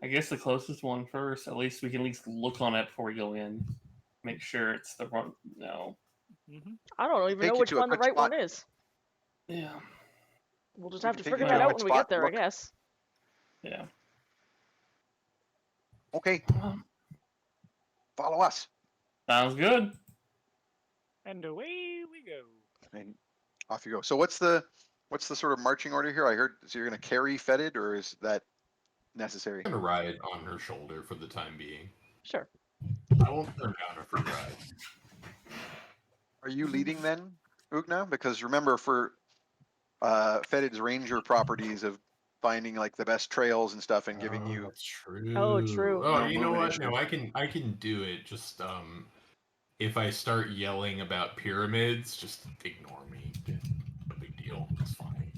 I guess the closest one first. At least we can at least look on it before we go in. Make sure it's the wrong. No. I don't even know Take you which to a one the good right spot. one is. Yeah. We'll just We have can to take you figure to that a out good when we spot get and there, I look. guess. Yeah. Okay, follow us. Sounds good. And away we go. And off you go. So what's the sort of marching order here? I heard, so you're going to carry Fetid, or is that necessary? I'm gonna ride on her shoulder for the time being. Sure. I won't turn down a free ride. Are you leading then, Ugna? Because remember, for Fetid's ranger properties of finding like the best trails and stuff and giving you That's true. Oh, true. Oh, No you know movement what? No, issues. I can do it. Just if I start yelling about pyramids, just ignore me. No big deal. It's fine.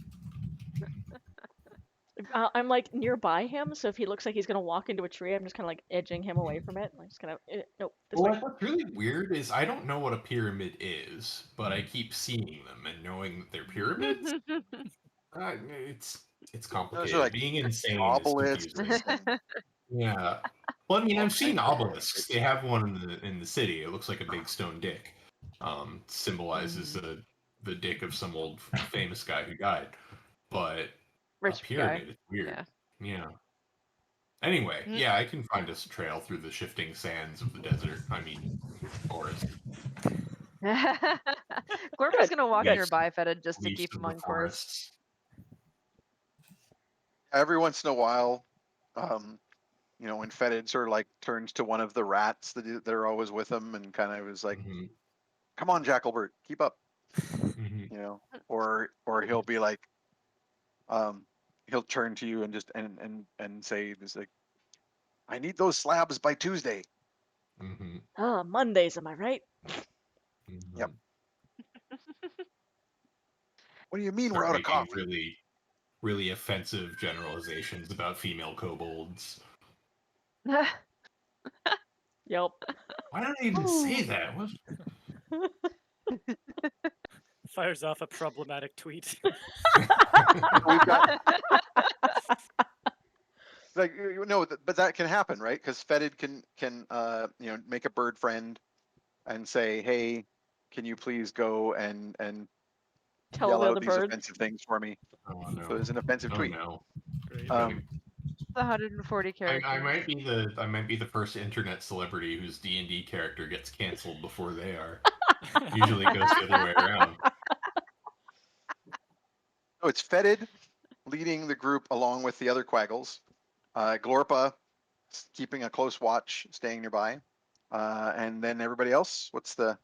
I'm like nearby him, so if he looks like he's gonna walk into a tree, I'm just kind of like edging him away from it. I'm just kind of nope. This way. What's really weird is I don't know what a pyramid is, but I keep seeing them and knowing that they're pyramids. It's Those complicated. are like Being insane is obelisks. confusing. Yeah. Well, I mean, I've seen obelisks. They have one in the city. It looks like a big stone dick. Symbolizes the dick of some old famous guy who died. But Rich a pyramid, it's weird. Yeah. Yeah. Anyway, yeah, I can find us a trail through the shifting sands of the desert. I mean, forest. Gorp is gonna walk Yes. nearby Fetid just to Least keep of him the on course. forests. Every once in a while, when Fetid sort of like turns to one of the rats that are always with him and kind of is like, Mhm. "Come on, Jackalbert, keep up," Mhm. or he'll be like, he'll turn to you and just and say, "This like, I need those slabs by Tuesday." Mhm. Ah, Mondays, am I right? Mhm. Yep. What do you mean we're Start out of making coffee? really, really offensive generalizations about female kobolds. Yep. Why did I even say that? What? Fires off a problematic tweet. We've got like no, but that can happen, right? Because Fetid can make a bird friend and say, hey, can you please go and Tell yell the out other these birds. offensive things for me? Oh no. So there's an offensive Oh tweet. no. Great. Um, The 140 characters. I might be the first internet celebrity whose D&D character gets canceled before they are. Usually it goes the other way around. So it's Fetid leading the group along with the other Quaggles. Glorpa keeping a close watch, staying nearby. And then everybody else, what's the...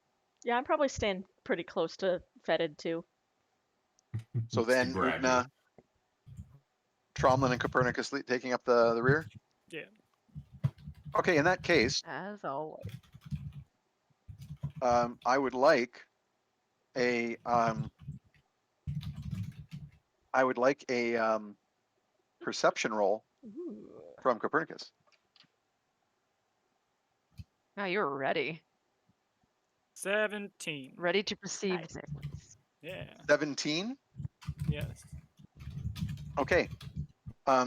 Yeah, I'm probably staying pretty close to Fetid too. So It's the then graduate. Ugna, Tromlin, and Copernicus taking up the rear? Yeah. Okay, in that case, As always. I would like a perception roll Ooh. from Copernicus. Now you're ready. 17. Ready to perceive Nice. things. Yeah. 17. Yes. Okay.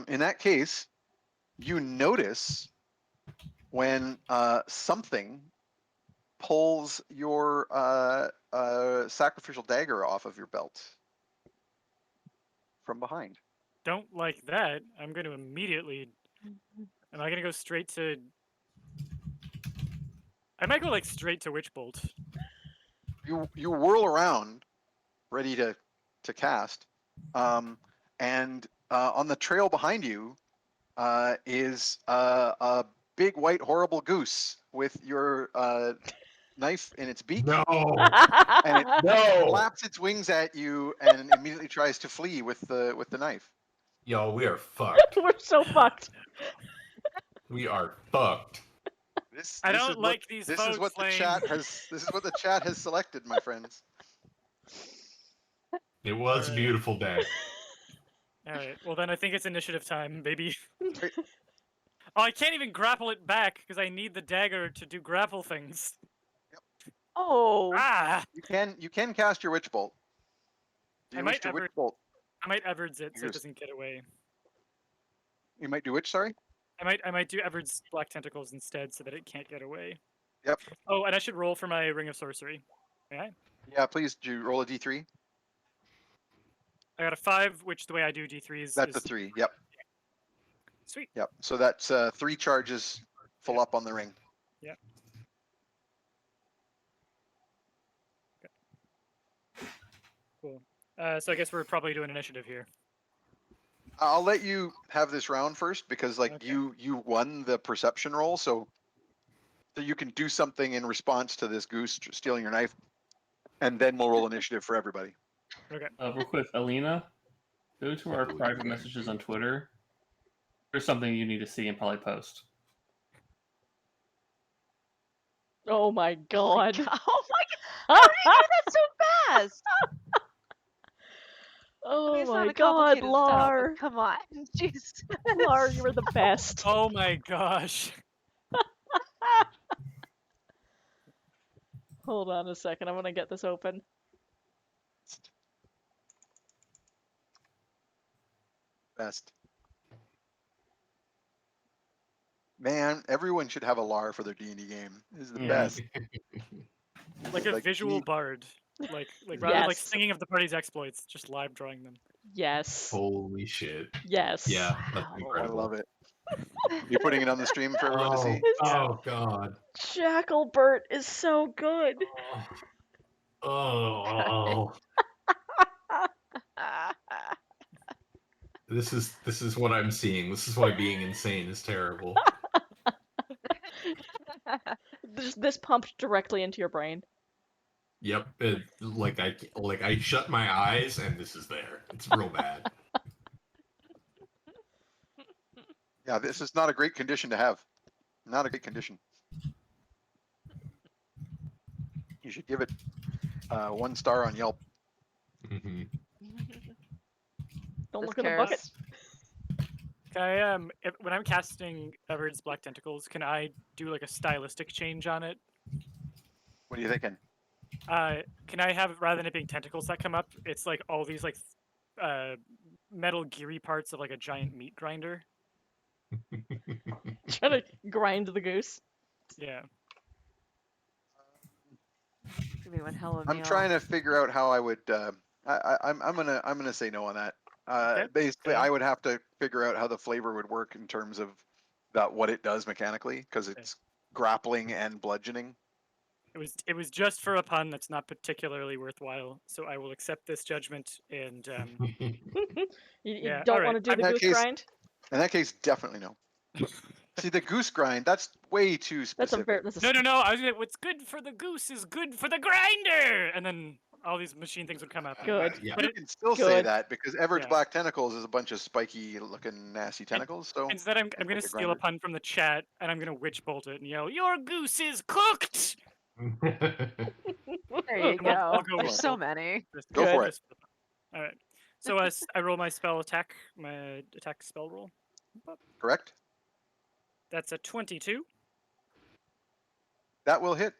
In that case, you notice when something pulls your sacrificial dagger off of your belt from behind. Don't like that. I'm going to immediately. Am I going to go straight to? I might go like straight to Witch Bolt. You whirl around, ready to cast, and on the trail behind you is a big white horrible goose with your knife in its beak, No. and it No. flaps its wings at you and immediately tries to flee with the knife. Yo, we are fucked. We're so fucked. We are fucked. I This don't is like what, these This folks is what the playing. chat has. This is what the chat has selected, my friends. It was a Alright. beautiful day. All right. Well, then I think it's initiative time, baby. Wait. Oh, I can't even grapple it back because I need the dagger to do grapple things. Oh. Ah! You can cast your witch bolt. Do I you wish might to witch ever- bolt? I might Ever's it so it Yours. doesn't get away. You might do which? Sorry. I might do Ever's black tentacles instead so that it can't get away. Yep. Oh, and I should roll for my ring of sorcery. Yeah. Yeah, please do roll a d3. I got a 5, which the way I do D3s That's is a 3. Yep. sweet. Yep. So that's 3 charges full up on the ring. Yeah. Cool. So I guess we're probably doing initiative here. I'll let you have this round first because like Okay. you won the perception roll, so you can do something in response to this goose stealing your knife, and then we'll roll initiative for everybody. Okay. Real quick, Alina, go to our Holy private crap. messages on Twitter. There's something you need to see and probably post. Oh my god. Oh my god! How did you do that so fast? I mean, Oh it's my not a god, complicated spell, but Lar. come on, jeez. Lar, you were the best. Oh my gosh. Hold on a second, I'm gonna get this open. Best. Man, everyone should have a LAR for their D&D game. This is the Yeah. best. Like a Like, visual neat. bard. Like rather than like Yes. singing of the party's exploits, just live drawing them. Yes. Holy shit. Yes. Yeah, that's Wow. I incredible. love it. You're putting it on the stream for everyone to see? Oh god. Jackalbert is so good. Oh. This is what I'm seeing. This is why being insane is terrible. This pumped directly into your brain. Yep. Like I shut my eyes and this is there. It's real bad. Yeah, this is not a great condition to have. Not a great condition. You should give it 1 star on Yelp. Mhm. Don't This look in the bucket. cares. Can I when I'm casting Everett's Black Tentacles, can I do like a stylistic change on it? What are you thinking? Can I have, rather than it being tentacles that come up, it's like all these like metal geary parts of like a giant meat grinder? Trying to grind the goose. Yeah. Give me one hell of a I'm meal. trying to figure out how I would. I'm gonna say no on that. Okay, Basically, fair. I would have to figure out how the flavor would work in terms of what it does mechanically, because it's grappling and bludgeoning. It was just for a pun that's not particularly worthwhile, so I will accept this judgment and You yeah, don't alright, want to do I'm- the In that goose case- grind? In that case, definitely no. See, the goose grind, that's way too That's specific. that's a No. I was gonna, what's good for the goose is good for the grinder, and then all these machine things would come up. Good. Yeah. But You it, can still say Good. that because Everett's Yeah. Black Tentacles is a bunch of spiky looking nasty tentacles. So instead, I'm like gonna a steal a grinder. pun from the chat, and I'm gonna witch bolt it and yell, "Your goose is cooked!" There you And I'll go. go There's with so both. many. Go for it. All right. So as I roll my spell attack, my attack spell roll, Correct? that's a 22, That will hit.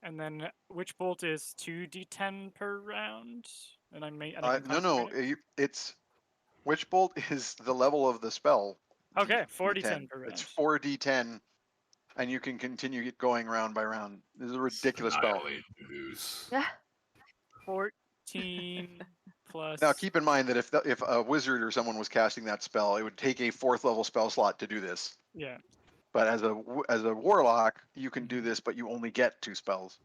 and then witch bolt is 2d10 per round, and I can No, concentrate it? it's Witch Bolt is the level of the spell. Okay, D- 4d10 per It's round. 4d10, and you can continue it going round by round. This is a ridiculous spell. Annihilate the goose. Yeah. 14 plus. Now, keep in mind that if a wizard or someone was casting that spell, it would take a 4th level spell slot to do this. Yeah. But as a warlock, you can do this, but you only get 2 spells.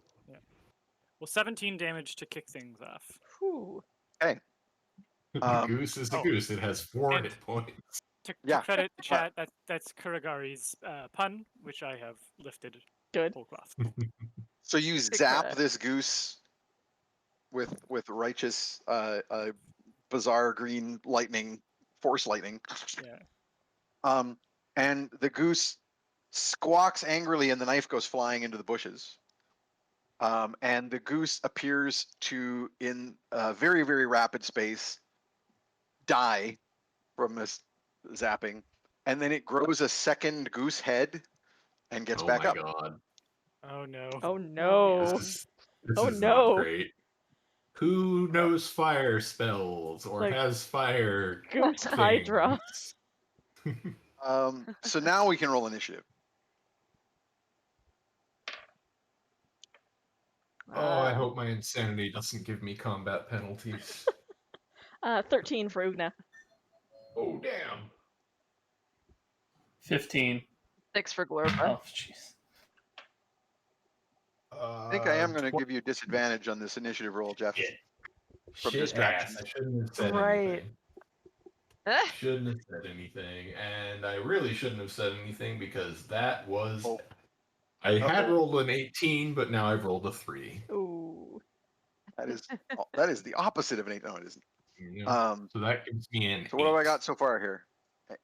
Well, 17 damage to kick things off. Whew. Okay. The goose is a oh, goose. It has 4 and- hit points. To Yeah, credit the chat, that's Kuragari's pun, which I have lifted Good. whole cloth. So you Good zap credit. this goose with righteous, bizarre green lightning, force lightning. Yeah. And the goose squawks angrily, and the knife goes flying into the bushes. And the goose appears to, in a very, very rapid space, die from this zapping, and then it grows a second goose head and gets Oh back my up. god. Oh no. Oh no. This Oh, is no. not great. Who knows fire spells or Like, has fire Goose Hydra. things? So now we can roll initiative. Oh, I hope my insanity doesn't give me combat penalties. 13 for Ugna. Oh, damn. 15. 6 for Glorpa. Oh, jeez. I think I am going to give you a disadvantage on this initiative roll, Jeff. Shit. From Shit distraction. ass. I shouldn't have said Right. anything. Shouldn't have said anything, and I really shouldn't have said anything because that was. Oh. I had Uh-oh. rolled an 18, but now I've rolled a 3. Ooh. That is the opposite of an 8. No, it isn't. You know? So So that gives me an. what have I 8. got so far here?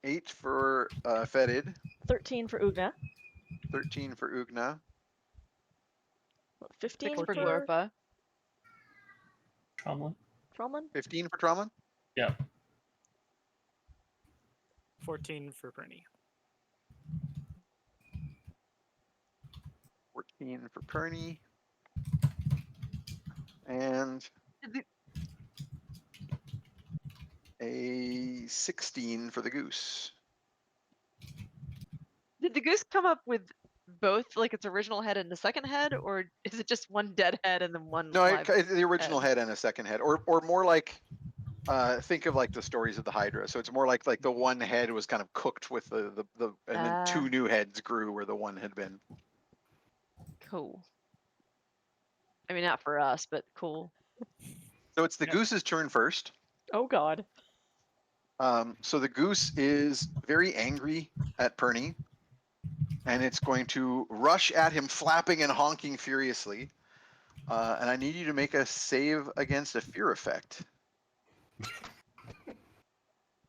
8 for Fetid, 13 for Ugna. 13 for Ugna, 15 6 for for Glorpa. Tromlin? Tromlin. 15 for Tromlin, Yeah. 14 for Perny. 14 for Perny, and a 16 for the goose. Did the goose come up with both, like its original head and the second head, or is it just one dead head and then one No, live? it's the original head and a second head, or more like, think of like the stories of the Hydra. So it's more like the one head was kind of cooked with the and then 2 new heads grew where the one had been. Cool. I mean, not for us, but cool. So it's the Yep. goose's turn first. Oh god. So the goose is very angry at Perny, and it's going to rush at him, flapping and honking furiously. And I need you to make a save against a fear effect.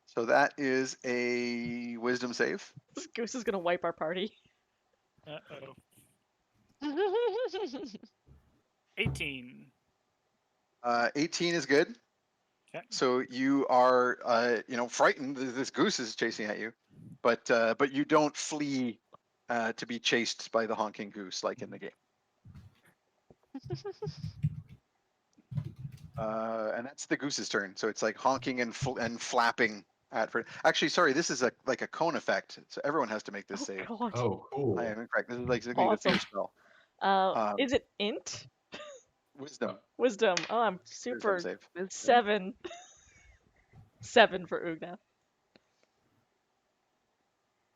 So that is a wisdom save. This goose is gonna wipe our party. Uh-oh. 18. 18 is good. So you are, frightened. This goose is chasing at you, but you don't flee to be chased by the honking goose like in the game. And that's the goose's turn. So it's like honking and flapping at. Actually, sorry, this is like a cone effect. So everyone has to make this save. God. Oh, cool. I am incorrect. This is like the Awesome. fear spell. Is it int? Wisdom. Wisdom. Oh, I'm Wisdom super. save. 7. 7 for Ugna.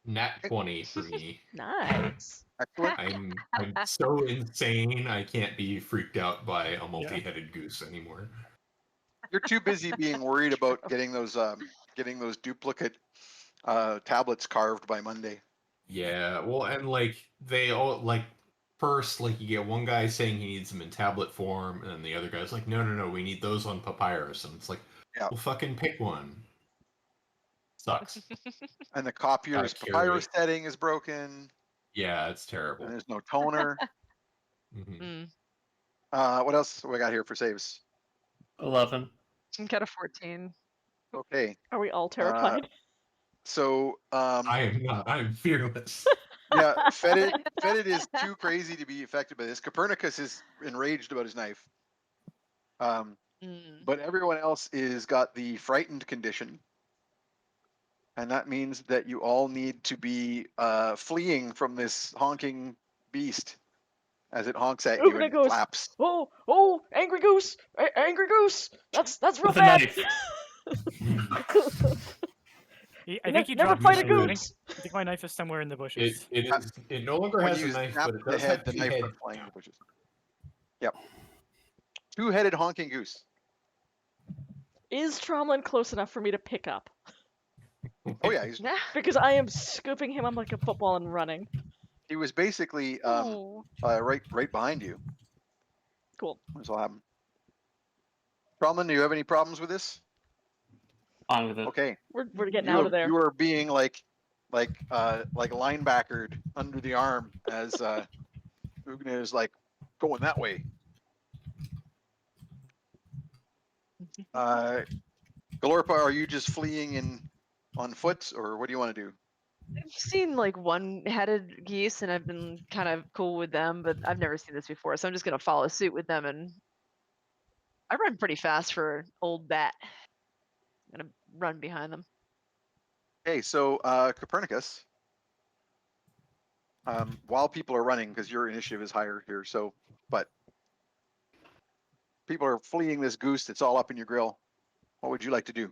Nat 20 for me. Nice. Excellent. I'm so insane. I can't be freaked out by a multi-headed goose anymore. You're too busy being worried about getting those duplicate tablets carved by Monday. Yeah, well, and like they all like first, like you get one guy saying he needs them in tablet form, and then the other guy's like, no, we need those on papyrus, and it's like, Yeah. well, fucking pick one. Sucks. And the copier's Gotta carry papyrus it. setting is broken. Yeah, it's terrible. And there's no toner. Mhm. What else we got here for saves? 11. Got a 14. Okay. Are we all terrified? So I am not. I'm fearless. yeah, Fetid is too crazy to be affected by this. Copernicus is enraged about his knife. But everyone else is got the frightened condition. And that means that you all need to be fleeing from this honking beast as it honks at you Ugna and goes, flaps. Oh, angry goose! Angry goose! That's real With a bad! knife. I think he Never dropped fight his a knife. goose! I think my knife is somewhere in the bushes. It no longer When has you a knife, snap but it the does head, have the two knife heads. starts flying in the bushes. Yep. Two-headed honking goose. Is Tromlin close enough for me to pick up? Oh yeah, Because I am scooping him up like a football and running. he was basically Oh. right behind you. Cool. That's what happened. Tromlin, do you have any problems with this? On with it. Okay. We're getting out of there. You are being like linebackered under the arm as Ugna is like going that way. Galorpa, are you just fleeing on foot, or what do you want to do? I've seen like one-headed geese, and I've been kind of cool with them, but I've never seen this before, so I'm just gonna follow suit with them. And I run pretty fast for an old bat. I'm gonna run behind them. Okay, so Copernicus, while people are running, because your initiative is higher here, but people are fleeing this goose that's all up in your grill. What would you like to do?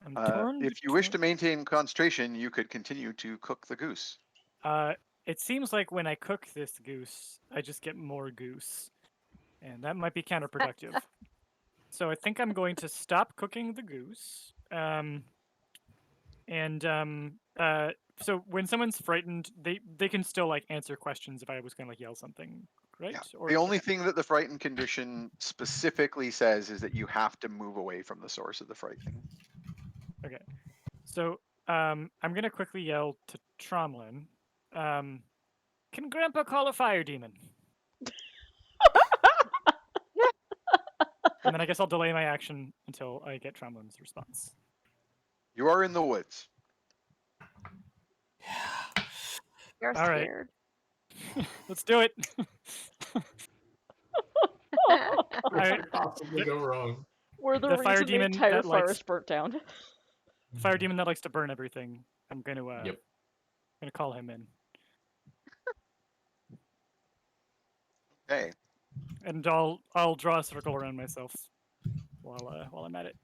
I'm torn If you wish to between- maintain concentration, you could continue to cook the goose. It seems like when I cook this goose, I just get more goose, and that might be counterproductive. So I think I'm going to stop cooking the goose. So when someone's frightened, they can still like answer questions if I was gonna like yell something, right? Yeah. Or The only thing that the frightened condition specifically says is that you have to move away from the source of the frightening. Okay. So I'm gonna quickly yell to Tromlin. Can Grandpa call a fire demon? And then I guess I'll delay my action until I get Tromlin's response. You are in the woods. You're All right. scared. Let's do it. What Alright. could possibly go wrong? We're the The fire reason the demon entire that likes- forest burnt down. Fire demon that likes to burn everything. I'm gonna Yep. gonna call him in. Okay. And I'll draw a circle around myself while I'm at it.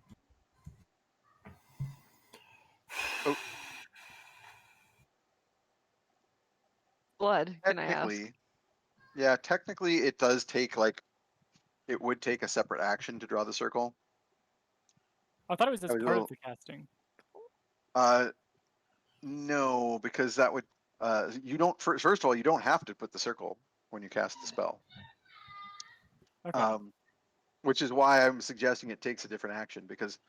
Blood, can I ask? Technically it does take it would take a separate action to draw the circle. I thought it was as I was a part little- of the casting. No, because that would you don't first of all you don't have to put the circle when you cast the spell. Okay. Which is why I'm suggesting it takes a different action, because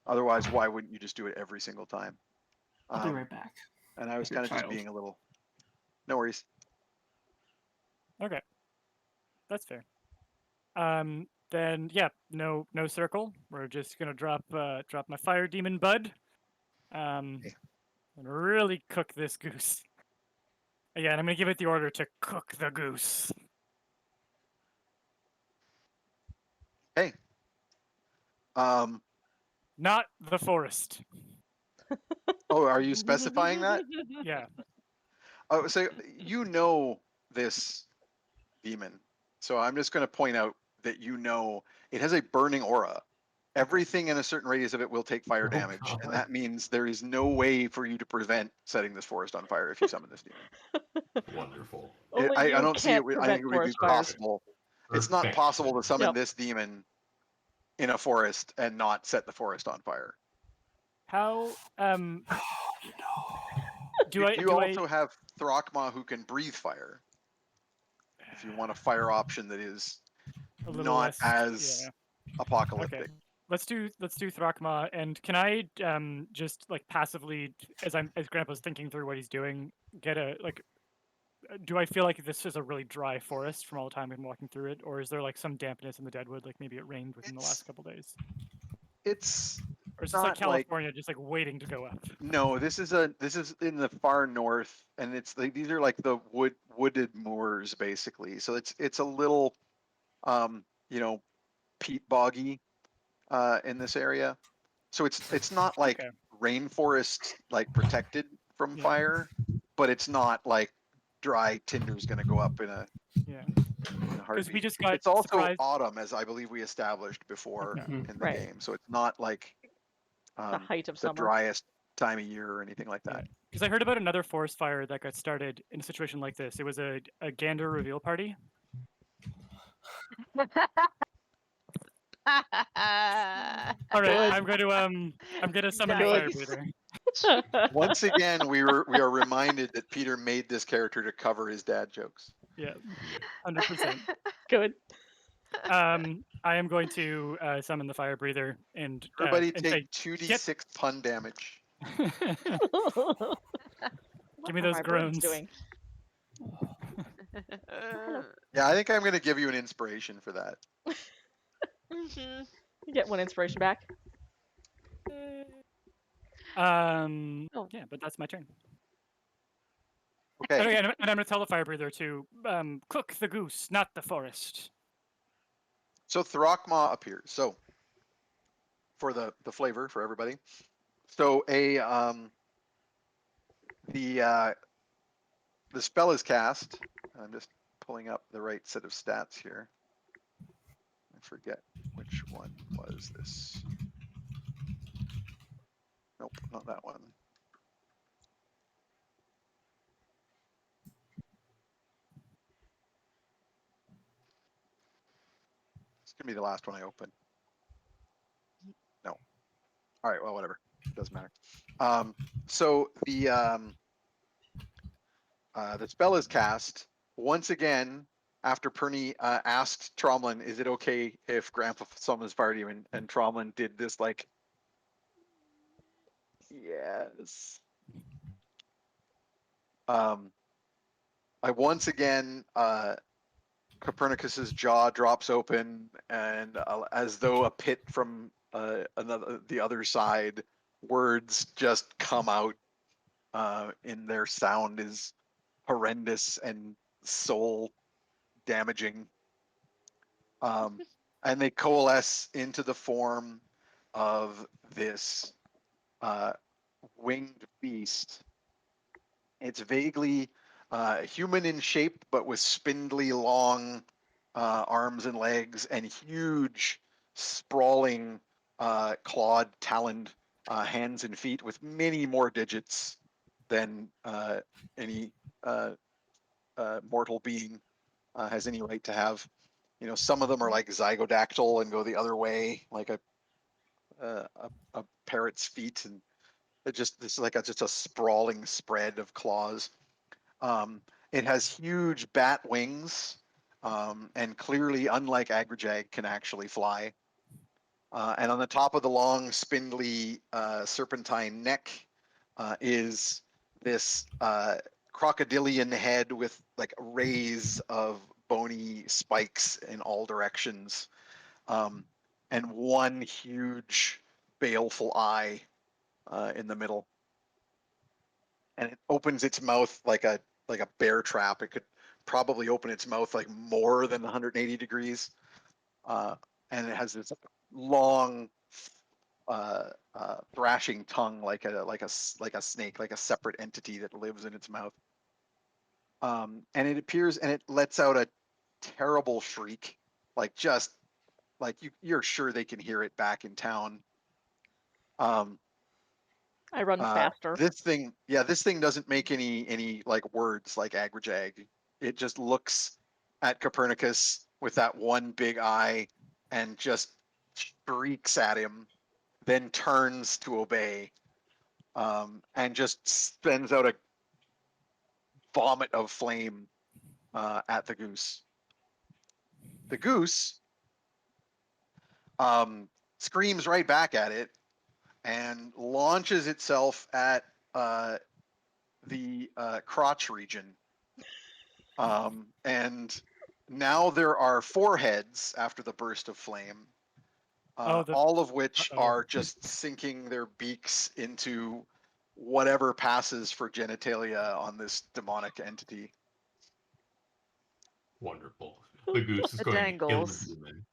otherwise why wouldn't you just do it every single time? I'll be right back. And I was Like a kind of just child. being a little no worries. Okay. That's fair. Then yeah, no circle. We're just gonna drop my fire demon bud. And really cook this goose. Yeah, and I'm gonna give it the order to cook the goose. Hey. Not the forest. Oh, are you specifying that? Yeah. Oh, so you know this demon. So I'm just going to point out that it has a burning aura. Everything in a certain radius of it will take fire damage, and that means there is no way for you to prevent setting this forest on fire if you summon this demon. Wonderful. Only I you don't see it. can't I think prevent it would be forest fires. possible. It's not possible to summon Yep. this demon in a forest and not set the forest on fire. How do You I also have Thrakma who can breathe fire. If you want a fire option that is a little not less as apocalyptic. Okay. Let's do Thrakma, and can I just like passively, as Grandpa's thinking through what he's doing, get a like? Do I feel like this is a really dry forest from all the time I've been walking through it, or is there like some dampness in the deadwood, like maybe it rained within the last couple days? It's Or is this like not like California, just like waiting to go up? no. This is in the far north, and it's like these are like the wooded moors basically. So it's a little peat boggy in this area. So it's not like Okay. rainforest like protected from Yeah. fire, but it's not like dry tinder's going to go up in a Yeah. heartbeat. we just got It's also surprised. autumn, as I believe we established before Okay. in the Right. game. So it's not like The height of the summer. driest time of year or anything like that. Because I heard about another forest fire that got started in a situation like this. It was a gander reveal party. All right, I'm gonna summon the fire Nice. breather. Once again, we are reminded that Peter made this character to cover his dad jokes. Yeah, 100%. Good. I am going to summon the fire breather and Everybody and take 2d6 pun damage. Give me What are those my birds groans. doing? Yeah, I think I'm going to give you an inspiration for that. You get one inspiration back. Oh. Yeah, but that's my turn. Okay. And I'm going to tell the fire breather to cook the goose, not the forest. So Thrakma appears. So for the flavor for everybody. So the spell is cast. I'm just pulling up the right set of stats here. I forget which one was this. Nope, not that one. It's gonna be the last one I open. No. All right. Well, whatever. It doesn't matter. So the spell is cast once again after Perny asked Tromlin, "Is it okay if Grandpa summons fire demon?" And Tromlin did this like, yes. I once again Copernicus's jaw drops open, and as though a pit from the other side, words just come out. In their sound is horrendous and soul damaging. And they coalesce into the form of this winged beast. It's vaguely human in shape, but with spindly, long arms and legs and huge, sprawling, clawed, taloned hands and feet with many more digits than any mortal being has any right to have. You know, some of them are like zygodactyl and go the other way, like a parrot's feet, and this is like just a sprawling spread of claws. It has huge bat wings, and clearly, unlike Agrajag, can actually fly. And on the top of the long, spindly serpentine neck is this crocodilian head with like rays of bony spikes in all directions. and one huge baleful eye in the middle. And it opens its mouth like a bear trap. It could probably open its mouth like more than 180 degrees. And it has this long thrashing tongue like a snake, like a separate entity that lives in its mouth. And it appears and it lets out a terrible shriek, like just like you're sure they can hear it back in town. I run faster. This thing doesn't make any like words like agrajag. It just looks at Copernicus with that one big eye and just shrieks at him, then turns to obey, and just sends out a vomit of flame at the goose. The goose screams right back at it and launches itself at the crotch region. And now there are 4 heads after the burst of flame, all of which are just sinking their beaks into whatever passes for genitalia on this demonic entity. Wonderful. The goose is The going to kill the Dangles. demon.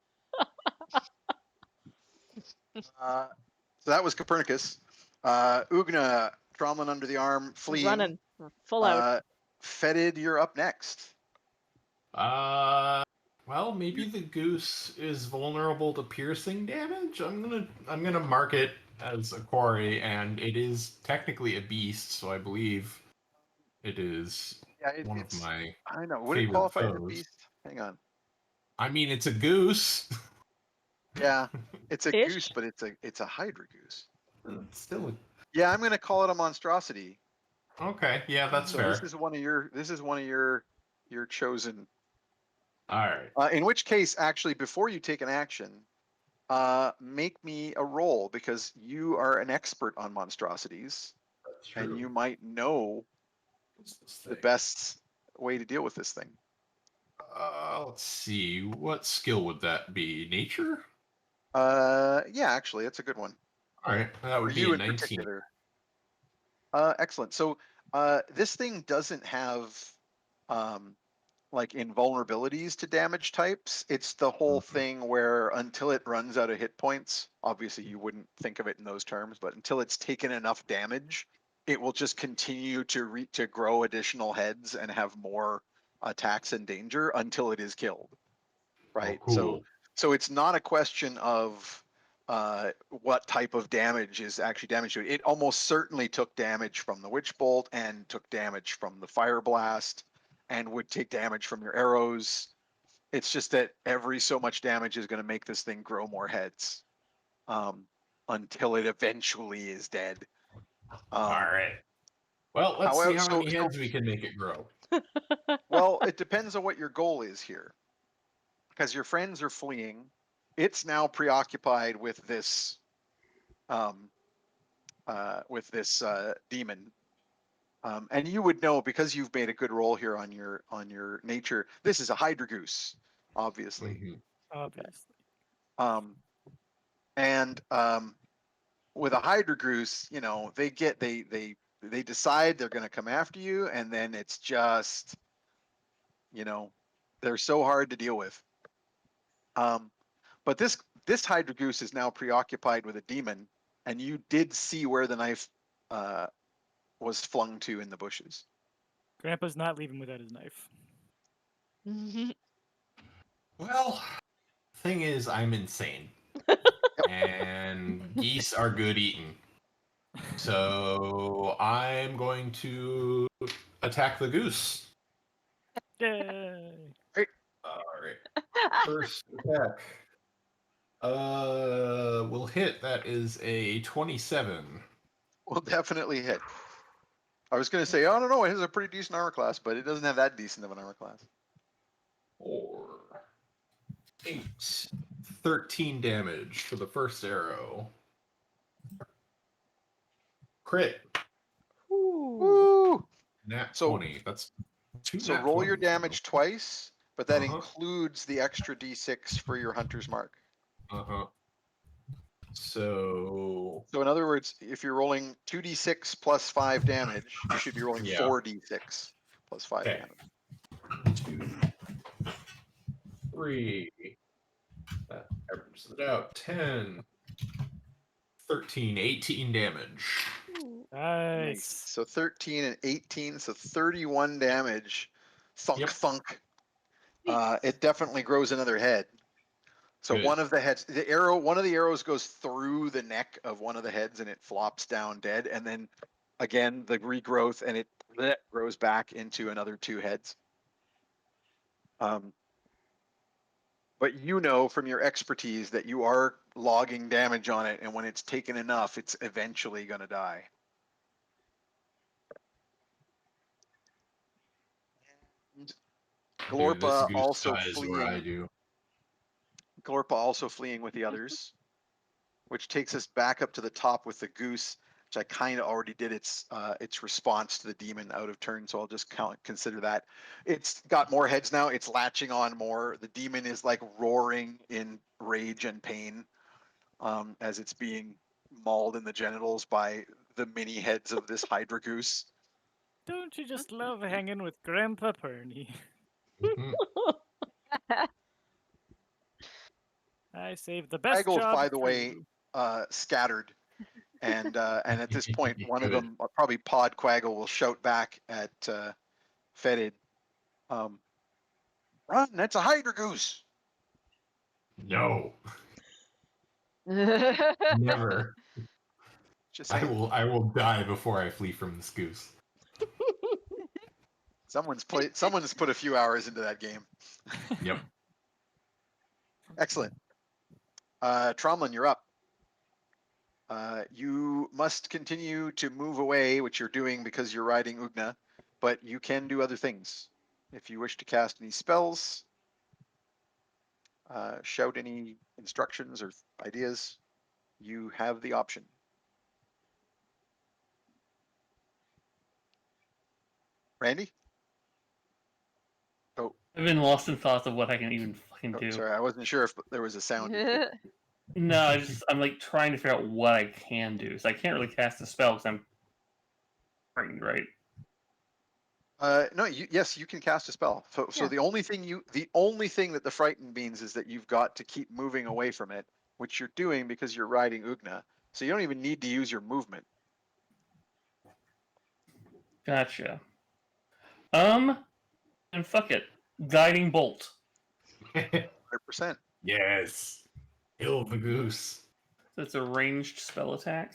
So that was Copernicus. Ugna, Tromlin under the arm, fleeing. Running. We're full out. Fetid, you're up next. Well, maybe the goose is vulnerable to piercing damage. I'm gonna mark it as a quarry, and it is technically a beast, so I believe it is one of my. I know. Would it favorite qualify as a foes. beast? Hang on. I mean, it's a goose. Yeah, it's a Ish. goose, but it's a hydra goose. It's still Yeah, I'm gonna call it a monstrosity. okay. Yeah, that's So fair. this is one of your chosen. All right. In which case, actually, before you take an action, make me a roll because you are an expert on monstrosities, That's true. and you might know What's this the thing? best way to deal with this thing. Let's see. What skill would that be? Nature? Yeah, actually, it's a good one. All right. That For would be you a in 19. particular. Excellent. So this thing doesn't have like invulnerabilities to damage types. It's the whole thing where until it runs out of hit points, obviously you wouldn't think of it in those terms, but until it's taken enough damage, it will just continue to grow additional heads and have more attacks and danger until it is killed. Right. Oh, cool. So it's not a question of what type of damage is actually damage to it. It almost certainly took damage from the witch bolt and took damage from the fire blast and would take damage from your arrows. It's just that every so much damage is going to make this thing grow more heads until it eventually is dead. All right. Well, let's see however- how so- many heads we can make it grow. Well, it depends on what your goal is here. Because your friends are fleeing. It's now preoccupied with this demon. And you would know because you've made a good roll here on your nature. This is a hydra goose, obviously. Mhm. Obviously. And with a hydra goose, you know, they decide they're going to come after you, and then it's just, you know, they're so hard to deal with. But this hydra goose is now preoccupied with a demon, and you did see where the knife was flung to in the bushes. Grandpa's not leaving without his knife. Well, thing is, I'm insane. And geese are good eating. So I'm going to attack the goose. Yay! All right. First attack. Will hit. That is a 27. Will definitely hit. I was going to say, I don't know, it has a pretty decent armor class, but it doesn't have that decent of an armor class. 4, 8, 13 damage for the first arrow. Crit. Woo! Nat So- 20. That's 2 So nat roll your 20s. damage twice, but that Uh-huh. includes the extra d6 for your hunter's mark. Uh-huh. So So in other words, if you're rolling 2d6 plus 5 damage, you should be rolling Yeah. 4d6 plus 5 Okay. damage. 2, 3. That averages it out. 10, 13, 18 damage. Nice. So 13 and 18, so 31 damage. Thunk, Yep. thunk. It definitely grows another head. So Good. one of the heads, one of the arrows goes through the neck of one of the heads and it flops down dead. And then again, the regrowth and it grows back into another 2 heads. But you know from your expertise that you are logging damage on it, and when it's taken enough, it's eventually going to die. And Dude, this Glorpa goose also dies where I fleeing. do. Glorpa also fleeing with the others, which takes us back up to the top with the goose, which I kind of already did its response to the demon out of turn, so I'll just consider that. It's got more heads now. It's latching on more. The demon is like roaring in rage and pain as it's being mauled in the genitals by the mini heads of this Hydra goose. Don't you just love hanging with Grandpa Perny? Mhm. I saved the best Quaggles, job by the for way, you. scattered, and at this point, one of Good. them, probably Pod Quaggle, will shout back at Fetid, "Run! That's a Hydra goose." No, never. Just saying, I will die before I flee from this goose. someone's put a few hours into that game. Yep. Excellent. Tromlin, you're up. You must continue to move away, which you're doing because you're riding Ugna, but you can do other things. If you wish to cast any spells, shout any instructions or ideas, you have the option. Randy? Oh, I've been lost in thoughts of what I can even fucking do. sorry, I wasn't sure if there was a sound. No, I'm like trying to figure out what I can do. So I can't really cast a spell because I'm frightened, right? No, yes, you can cast a spell. So Yeah. the only thing that the frightened means is that you've got to keep moving away from it, which you're doing because you're riding Ugna. So you don't even need to use your movement. Gotcha. And fuck it. Guiding bolt. 100%. Yes. Kill the goose. So it's a ranged spell attack.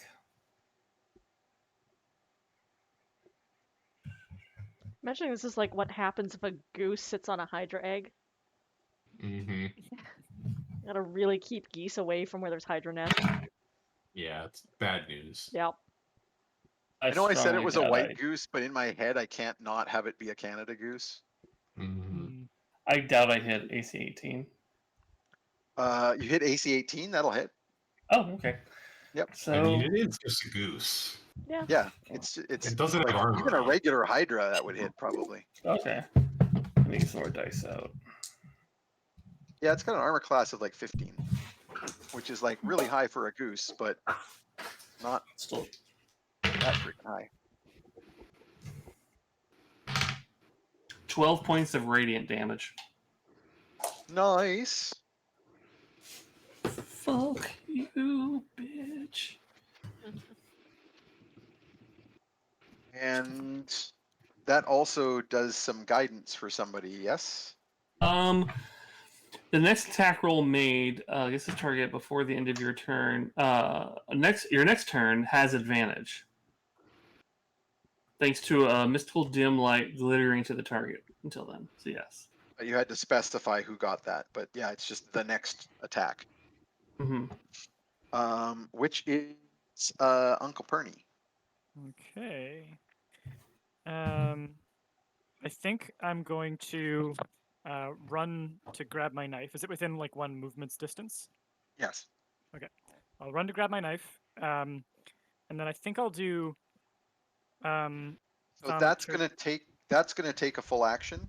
Imagining this is like what happens if a goose sits on a Hydra egg. Mm-hmm. Gotta really keep geese away from where there's Hydra nests. Yeah, it's bad news. Yep. I know I said it strongly was a doubt white goose, but in my head I can't not have it be a Canada goose. Mm-hmm. I doubt I hit AC 18. You hit AC 18, that'll hit. Oh, okay. Yep. So I mean, it is just a goose. Yeah. Yeah, it's It doesn't have armor. even a on it. regular Hydra that would hit probably. okay. Let me get some more dice out. Yeah, it's got an armor class of like 15, which is like really high for a goose, but not Still that freaking high. 12 points of radiant damage. Nice. Fuck you, bitch. And that also does some guidance for somebody, yes? The next attack roll made against the target before the end of your turn. Your next turn has advantage, thanks to a mystical dim light glittering to the target. Until then, so yes. You had to specify who got that, but yeah, it's just the next attack. Mm-hmm. Which is Uncle Perny. Okay. I think I'm going to run to grab my knife. Is it within like 1 movement's distance? Yes. I'll run to grab my knife, and then I think I'll do. So that's gonna take a full action.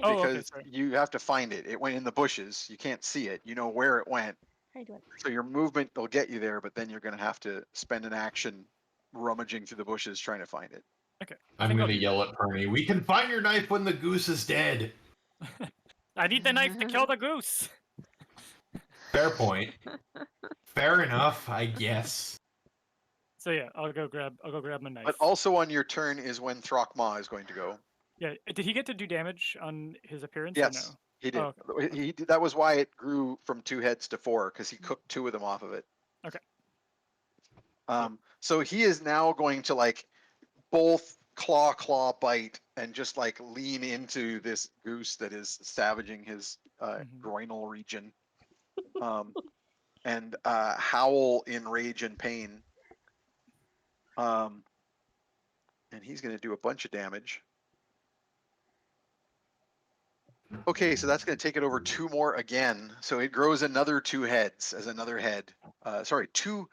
Oh, okay, because sorry. you have to find it. It went in the bushes. You can't see it. You know where it went. How you doing? So your movement will get you there, but then you're going to have to spend an action rummaging through the bushes trying to find it. Okay. I'm going to yell at Perny, we can find your knife when the goose is dead. I need the knife to kill the goose. Fair point. Fair enough, I guess. So yeah, I'll go grab my knife. But also on your turn is when Throckmaw is going to go. Yeah, did he get to do damage on his appearance? Yes, Or no? he did. Oh, He did. That was why it grew from 2 heads to 4, because he cooked 2 of them off of it. Okay. So he is now going to like both claw bite and just like lean into this goose that is savaging his groinal region, and howl in rage and pain. And he's going to do a bunch of damage. Okay, so that's going to take it over 2 more again. So it grows another 2 heads as another head. Sorry, two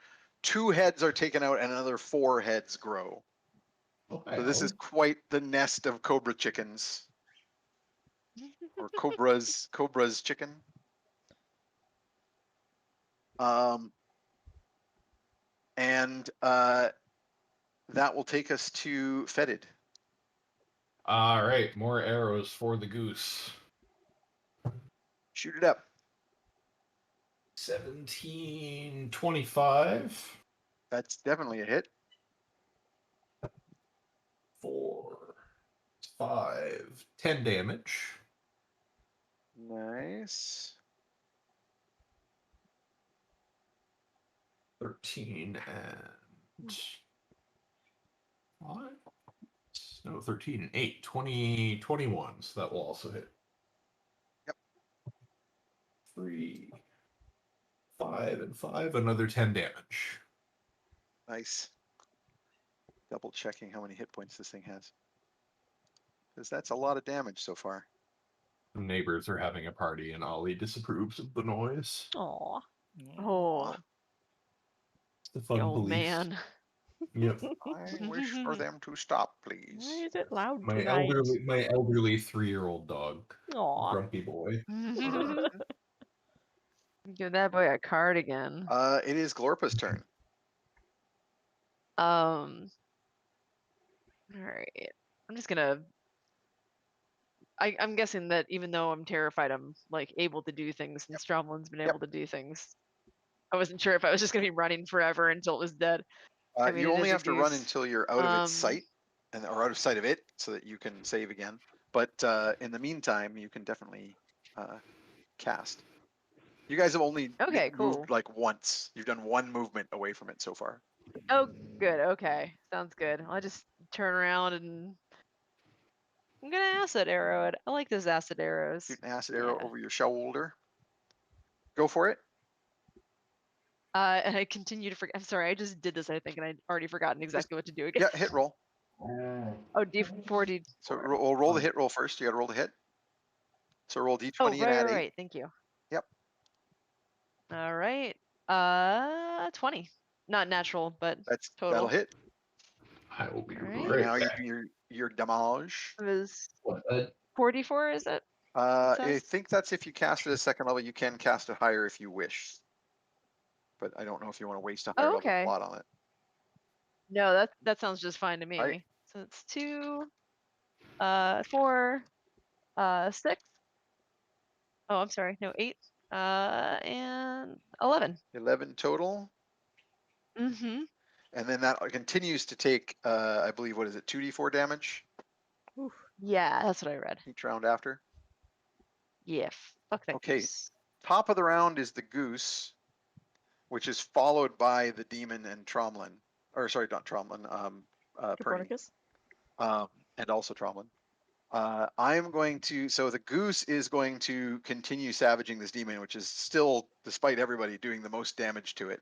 heads are taken out and another 4 heads grow. So this is quite the nest of cobra chickens, or cobra's chicken. And that will take us to Fetid. All right, more arrows for the goose. Shoot it up. 1725. That's definitely a hit. 4, 5, 10 damage. Nice. 13 and 5. No, 13 and 8. 20, 21. So that will also hit. Yep. 3, 5, and 5. Another 10 damage. Nice. Double checking how many hit points this thing has, because that's a lot of damage so far. The neighbors are having a party, and Ollie disapproves of the noise. Aw. Oh, It's the the fun old police. man. Yep. I wish for them to stop, please. Why is it loud My tonight? elderly 3-year-old dog, Aw. grumpy boy. Give that boy a cardigan. It is Glorpa's turn. All right. I'm just gonna. I'm guessing that even though I'm terrified, I'm like able to do things, and Stromlin's been able to do things. I wasn't sure if I was just gonna be running forever until it was dead. I mean, You it only is a have to run goose. until you're out of its sight, or out of sight of it, so that you can save again. But in the meantime, you can definitely cast. You guys have only moved like once. You've done 1 movement away from it so far. Oh, good. Okay, sounds good. I'll just turn around and I'm gonna acid arrow it. I like those acid arrows. Shoot an acid arrow over your shoulder. Go for it. And I continue to forget. I'm sorry, I just did this, I think, and I'd already forgotten exactly what to do again. Yeah, hit roll. Oh, D4. So we'll roll the hit roll first. You got to roll the hit. So roll D20 Oh, and add 8. right. Thank you. Yep. All right. 20. Not natural, but total. That'll hit. I will be right now back. you do your damage. It was 44, is it? I think that's if you cast it at 2nd level. You can cast it higher if you wish. But I don't know if you want to waste a higher level slot on it. No, that sounds just fine to me. Right. So it's 2, 4, 6. Oh, I'm sorry. No, 8. And 11. 11 total. Mm-hmm. And then that continues to take, I believe, what is it, 2d4 damage? Oof. Yeah, that's what I read. Each round after. Yeah, fuck that goose. Top of the round is the goose, which is followed by the demon and Tromlin. Or sorry, not Tromlin, Perny. And also Tromlin. I'm going to, so the goose is going to continue savaging this demon, which is still, despite everybody, doing the most damage to it.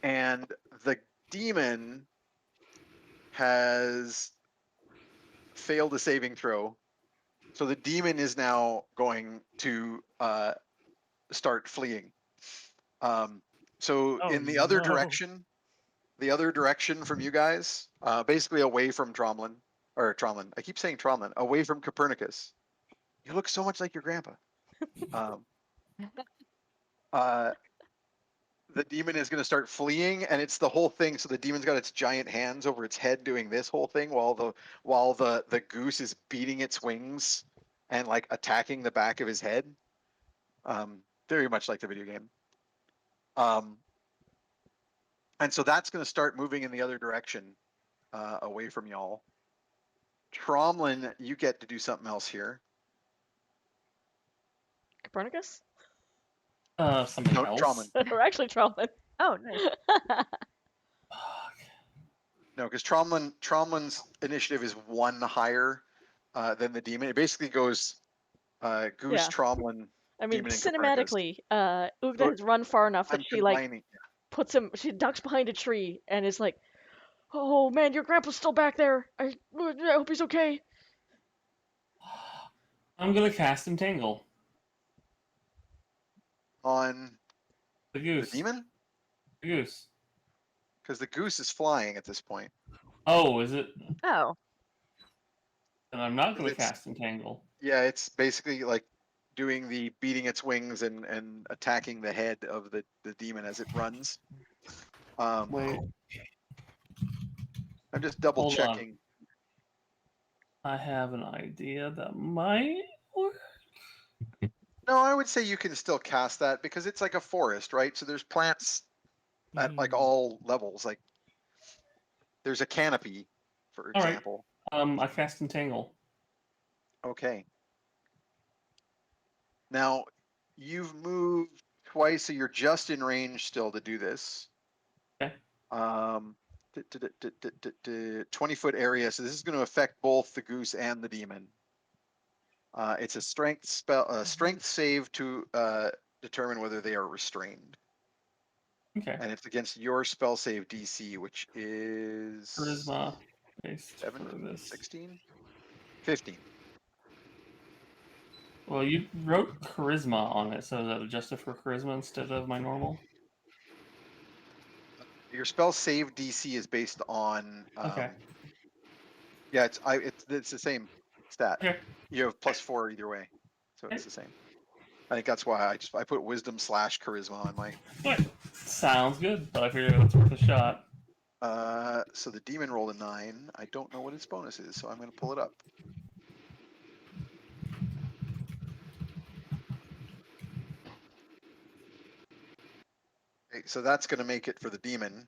And the demon has failed a saving throw. So the demon is now going to start fleeing. In the other direction from you guys, basically away from Tromlin, or Tromlin. I keep saying Tromlin. Away from Copernicus. You look so much like your grandpa. Um, the demon is going to start fleeing, and it's the whole thing. So the demon's got its giant hands over its head doing this whole thing while the goose is beating its wings and like attacking the back of his head. Very much like the video game. And so that's going to start moving in the other direction, away from y'all. Tromlin, you get to do something else here. Copernicus? Something No, else. Tromlin. Or actually Tromlin. Oh, nice. Fuck. No, because Tromlin's initiative is one higher than the demon. It basically goes Goose, Yeah. Tromlin, I mean, Demon and Copernicus. cinematically, Ugda So has run far enough that I'm she like combining. she ducks behind a tree and is like, "Oh man, your grandpa's still back there. I hope he's okay." I'm gonna cast Entangle. On The the goose. demon? The goose. Because the goose is flying at this point. Oh, is it? Oh, And I'm not gonna It's- cast Entangle. Yeah, it's basically like doing the beating its wings and attacking the head of the demon as it runs. Wait, I'm just double hold on. checking. I have an idea that might work. No, I would say you can still cast that because it's like a forest, right? So there's plants at like all levels. Like there's a canopy, for All right. example. I cast Entangle. Okay. Now you've moved twice, so you're just in range still to do this. Okay. 20-foot area. So this is going to affect both the goose and the demon. It's a strength save to determine whether they are restrained. Okay. And it's against your spell save DC, which is Charisma based for 17, this. 16, 15. Well, you wrote charisma on it, so is that adjusted for charisma instead of my normal? Your spell save DC is based on. Okay. Yeah, it's the same stat. Okay. You have +4 either way, so it's the same. I think that's why I put wisdom / charisma on my. Alright. Sounds good, but I figured it's worth a shot. So the demon rolled a 9. I don't know what its bonus is, so I'm going to pull it up. Okay, so that's going to make it for the demon,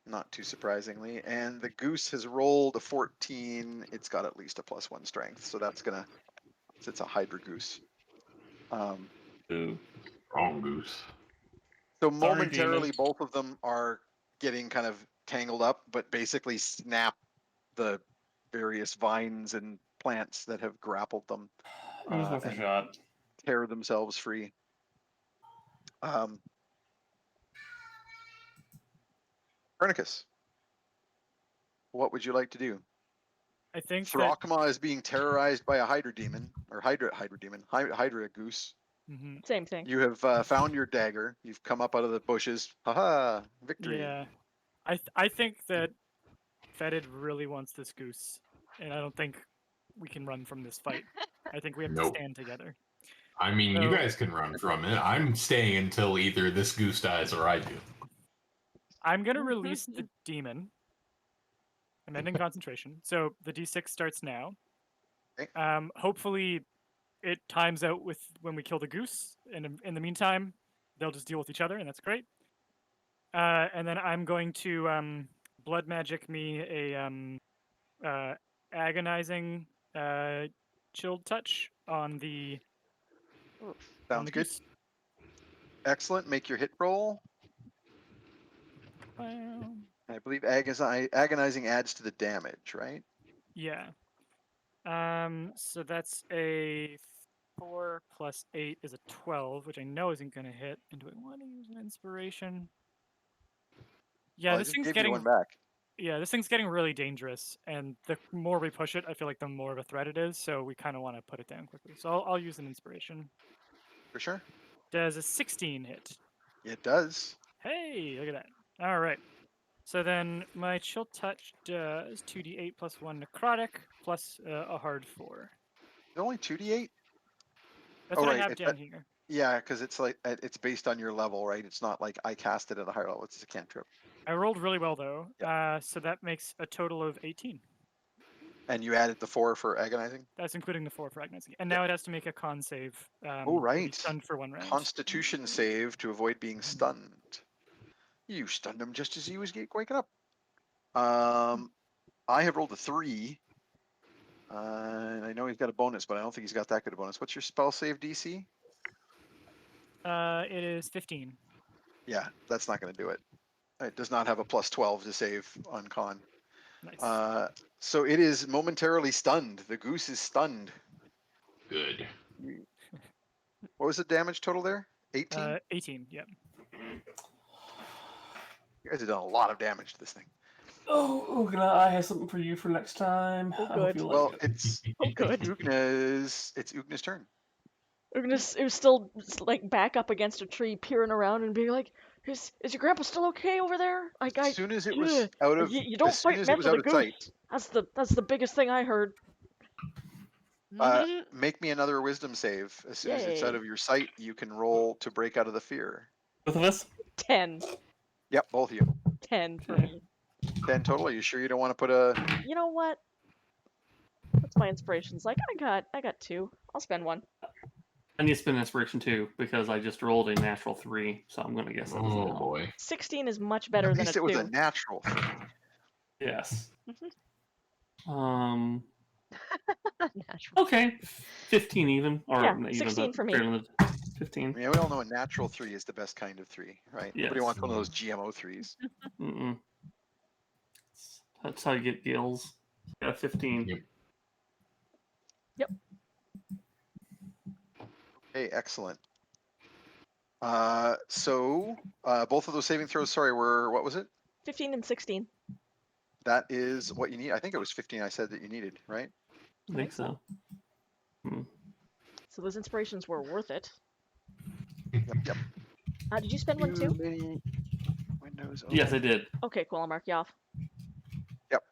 not too surprisingly. And the goose has rolled a 14. It's got at least a +1 strength, so that's gonna. It's a hydra goose. Ooh. Wrong goose. So Sorry, momentarily, demon. both of them are getting kind of tangled up, but basically snap the various vines and plants that have grappled them. It was worth a and shot. tear themselves free. Copernicus, what would you like to do? I think that. Thrakma is being terrorized by a hydra demon, or hydra goose. Mhm. Same thing. You have found your dagger. You've come up out of the bushes. Haha! Victory. Yeah, I think that Fetid really wants this goose, and I don't think we can run from this fight. I think we have Nope. to stand together. I mean, you So- guys can run from it. I'm staying until either this goose dies or I do. I'm gonna release the demon. I'm ending concentration, so the D6 starts now. Okay. Hopefully, it times out with when we kill the goose, and in the meantime, they'll just deal with each other, and that's great. And then I'm going to blood magic me a agonizing chilled touch on the Sounds good. goose. Excellent. Make your hit roll. Well, I believe agonizing adds to the damage, right? yeah. So that's a 4 plus 8 is a 12, which I know isn't going to hit. And do I want to use an inspiration? Yeah, Well, I this just thing's gave getting you one back. this thing's getting really dangerous, and the more we push it, I feel like the more of a threat it is. So we kind of want to put it down quickly. So I'll use an inspiration. For sure. Does a 16 hit? It does. Hey, look at that. All right. So then my chill touch does 2d8 plus 1 necrotic plus a hard 4. Only 2d8. That's Oh, what I right. have down here. Yeah, because it's like it's based on your level, right? It's not like I cast it at a higher level. It's a cantrip. I rolled really well though, so that makes a total of 18. And you added the 4 for agonizing. That's including the 4 for agonizing. And now it has to make a con save. Oh, or be right. Stunned for 1 round. Constitution save to avoid being stunned. You stunned him just as he was waking up. I have rolled a 3. And I know he's got a bonus, but I don't think he's got that good a bonus. What's your spell save DC? It is 15. Yeah, that's not going to do it. It does not have a plus 12 to save on con. Nice. So it is momentarily stunned. The goose is stunned. Good. What was the damage total there? 18? 18, yep. You guys have done a lot of damage to this thing. Oh, Ugna, I have something for you for next time. Oh, I hope good. you like Well, it. it's good. Ugna's turn. It was still like back up against a tree, peering around and being like, "Is your grandpa still okay over there?" As soon as it was ugh. out of, You don't as soon fight as men it was with out a of goose. sight, That's the biggest thing I heard. make me another wisdom save. As soon as it's out Yay. of your sight, you can roll to break out of the fear. Both of us? 10. Yep, both of you. 10 for Okay. me. 10 total. Are you sure you don't want to put a? You know what? What's my inspirations? Like I got 2. I'll spend 1. I need to spend inspiration too because I just rolled a natural 3, so I'm gonna guess that doesn't Oh help. boy. 16 is much better At than a least it was 2. a natural. Yes. Natural. Okay, 15 even, or Yeah, not even, 16 but for me. fairly 15. I mean, we all know a natural 3 is the best kind of 3, right? Nobody Yes. wants one of those GMO 3s. Mm-mm. That's how you get gills. Yeah, 15. Yep. Okay, excellent. So both of those saving throws, sorry, were, what was it? 15 and 16. That is what you need. I think it was 15 I said that you needed, right? I think so. So those inspirations were worth it. Yep. Did you spend 1 Too too? many windows open. Yes, I did. Okay, cool. I'll mark you off. Yep.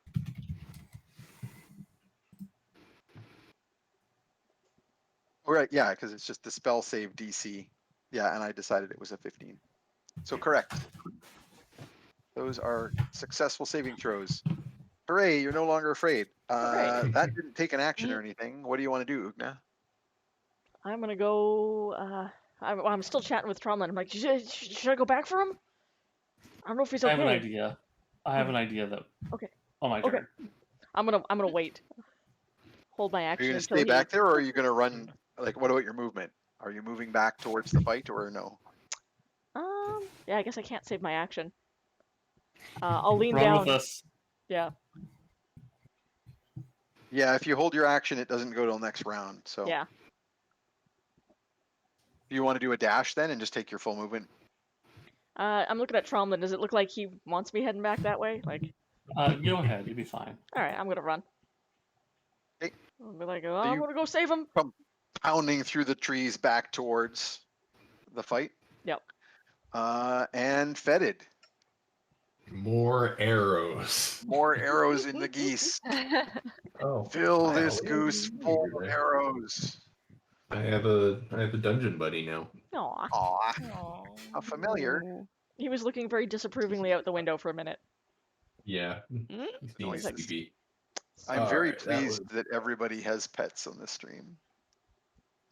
All right, yeah, because it's just the spell save DC. Yeah, and I decided it was a 15. So correct. Those are successful saving throws. Hooray, you're no longer afraid. Hooray. That didn't take an action or anything. What do you want to do, Ugna? I'm gonna go. I'm still chatting with Tromlin. I'm like, should I go back for him? I don't know if he's I okay. have an idea. I have an idea though. Okay. On my turn. I'm gonna wait. Hold my Are action you going to until stay he. back there, or are you going to run? Like, what about your movement? Are you moving back towards the fight, or no? Yeah, I guess I can't save my action. I'll lean Run down. with us. Yeah. Yeah, if you hold your action, it doesn't go till next round. So Yeah. do you want to do a dash then and just take your full movement? I'm looking at Tromlin. Does it look like he wants me heading back that way? Like. Go ahead. You'll be fine. All right, I'm gonna run. Okay. I'll be like, I'm you- gonna go save him. Pounding through the trees back towards the fight. Yep. And fetid. More arrows. More arrows in the geese. Oh. Fill Wow. this goose full of arrows. I have a dungeon buddy now. Aw. Aw, how familiar. He was looking very disapprovingly out the window for a minute. Yeah. Mm. He's being Noise. sleepy. I'm very Alright, that pleased that everybody has pets on the stream.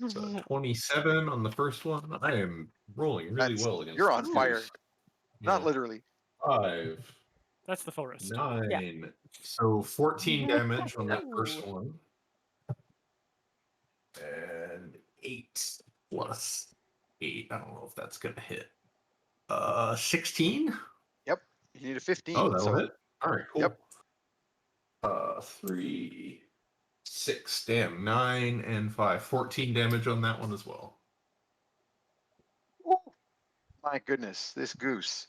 So 27 on the first one. I am rolling really That's- well against. you're on the fire. goose. Not Yeah. literally. 5, That's the forest. 9. So 14 damage on that first one. And 8 plus 8. I don't know if that's gonna hit. 16? You need a 15. Oh, that'll so hit. Alright, cool. Yep. 3, 6, damn, 9 and 5. 14 damage on that one as well. Woo. My goodness, this goose.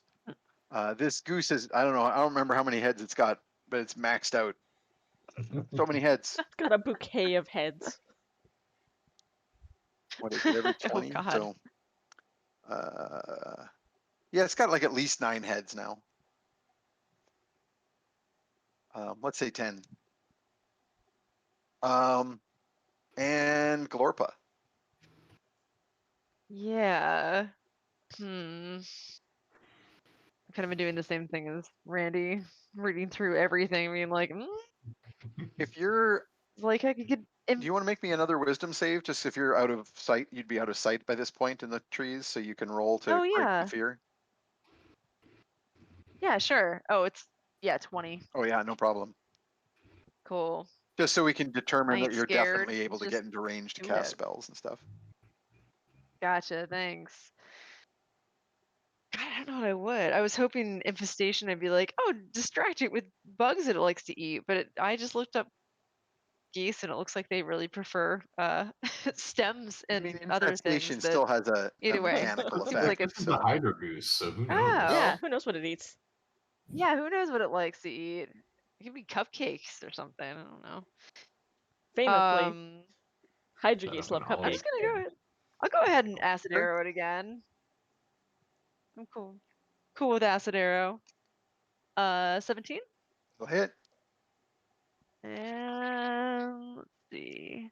This goose is, I don't know, I don't remember how many heads it's got, but it's maxed out. So many heads. It's got a bouquet of heads. What is it, every Oh, 20? God. So, yeah, it's got like at least 9 heads now. Let's say 10. And Glorpa. Yeah. I've kind of been doing the same thing as Randy, reading through everything, being like, If you're, like I could get. do you want to make me another wisdom save? Just if you're out of sight, you'd be out of sight by this point in the trees, so you can roll to Oh break the yeah, fear. yeah, sure. Oh, it's 20. Oh yeah, no problem. Cool. Just so we can determine I that ain't you're scared. definitely able to Just get into range to do cast it. spells and stuff. Gotcha. Thanks. God, I don't know what I would. I was hoping infestation. I'd be like, oh, distract it with bugs that it likes to eat. But I just looked up geese, and it looks like they really prefer stems I and mean, other things. infestation But still has a either way, mechanical seems like effect. a. This is the Hydro Goose, so who knows? Oh, Yeah, who knows what it eats? yeah. Who knows what it likes to eat? It could be cupcakes or something. I don't know. Famously, Hydra Set geese up love an I'm ollie. cupcakes. just gonna go ahead. I'll go ahead and acid Sure. arrow it again. I'm cool. Cool with acid arrow. 17. Go hit. And let's see.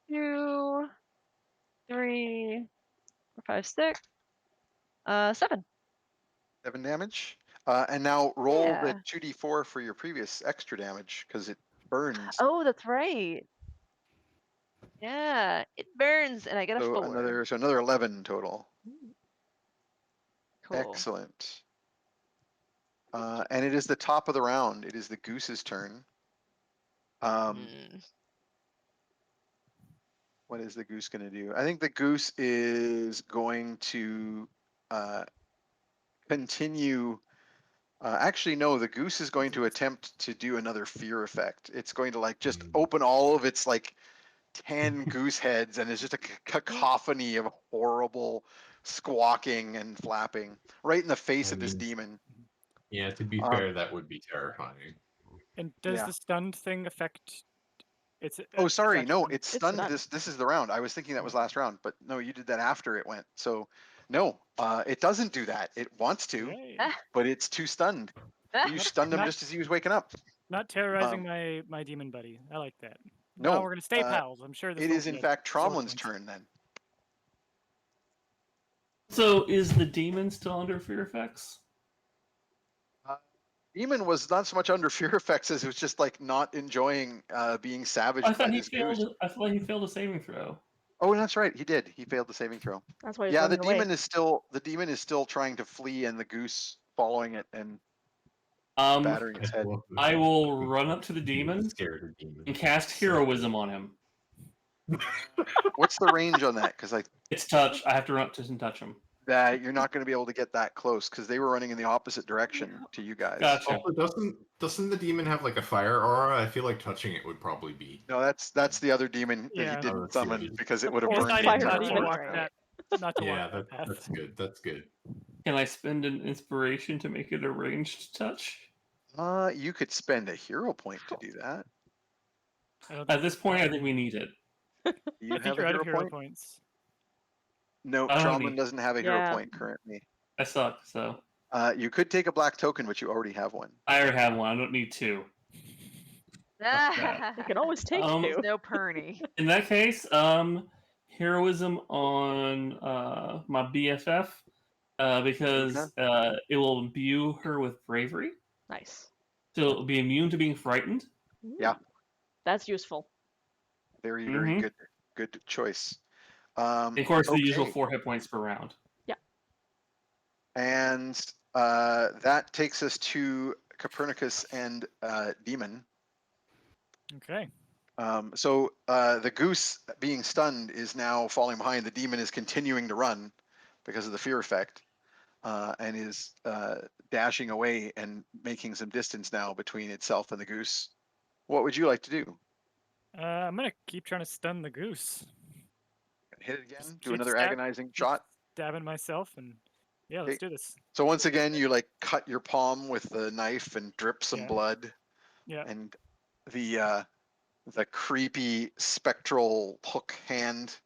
2, 3, 4, 5, 6. 7. 7 damage. And now roll the Yeah. 2d4 for your previous extra damage because it burns. Oh, that's right. Yeah, it burns, and I get a So 4. another 11 total. Cool. Excellent. And it is the top of the round. It is the goose's turn. Mm. What is the goose going to do? I think the goose is going to continue. Actually, no, the goose is going to attempt to do another fear effect. It's going to like just open all of its like 10 goose heads, and it's just a cacophony of horrible squawking and flapping right in the face I of this mean, demon. Yeah, to be Um, fair, that would be terrifying. And does Yeah. the stunned thing affect? It's. Oh, sorry, affect no, them? it's It's stunned. stunned. This is the round. I was thinking that was last round, but no, you did that after it went. So, no, it doesn't do that. It wants to, Yay. but it's too stunned. You stunned him Not- just as he was waking up. Not terrorizing my demon buddy. I like that. No, Now we're gonna stay pals. I'm sure this. It won't is in be a fact sore Tromlin's point. turn then. So is the demon still under fear effects? Demon was not so much under fear effects as it was just like not enjoying being savaged I by thought he this goose. failed. I thought he failed a saving throw. Oh, that's right. He did. He failed the saving throw. That's why he's Yeah, the running away. demon is still trying to flee, and the goose following it and Um, battering its head. I will run up to the demon Scared of demons. and cast heroism on him. What's the range on that? Because It's touch. I have to run up to and touch him. you're not going to be able to get that close because they were running in the opposite direction to you guys. Gotcha. Also, doesn't the demon have like a fire aura? I feel like touching it would probably be. No, that's the other demon that Yeah. he didn't that's the summon other- because it would have It's burned not the fire entire demon. to forest walk down. that. Not to Yeah, walk that path. that's good. That's good. Can I spend an inspiration to make it a ranged touch? You could spend a hero point to do that. I don't At this point, I think we need it. Do I you think have a you're out hero of hero point? points. No, I don't have Tromlin any. doesn't have a hero Yeah. point currently. I suck, so You could take a black token, but you already have one. I already have one. I don't need two. You can always take two. No perny. In that case, heroism on my BFF because it will imbue her with bravery, Nice. so it'll be immune to being frightened. Yeah. That's useful. Very, Mhm. very good choice. And of course, the usual okay. 4 hit points per round. And that takes us to Copernicus and Demon. Okay. So the goose being stunned is now falling behind. The demon is continuing to run because of the fear effect and is dashing away and making some distance now between itself and the goose. What would you like to do? I'm gonna keep trying to stun the goose. Hit it again? Just Do keep another agonizing shot? Stabbing myself, and yeah, let's do this. So once again, you like cut your palm with the knife and drip some Yeah. blood. Yeah. And the creepy spectral hook hand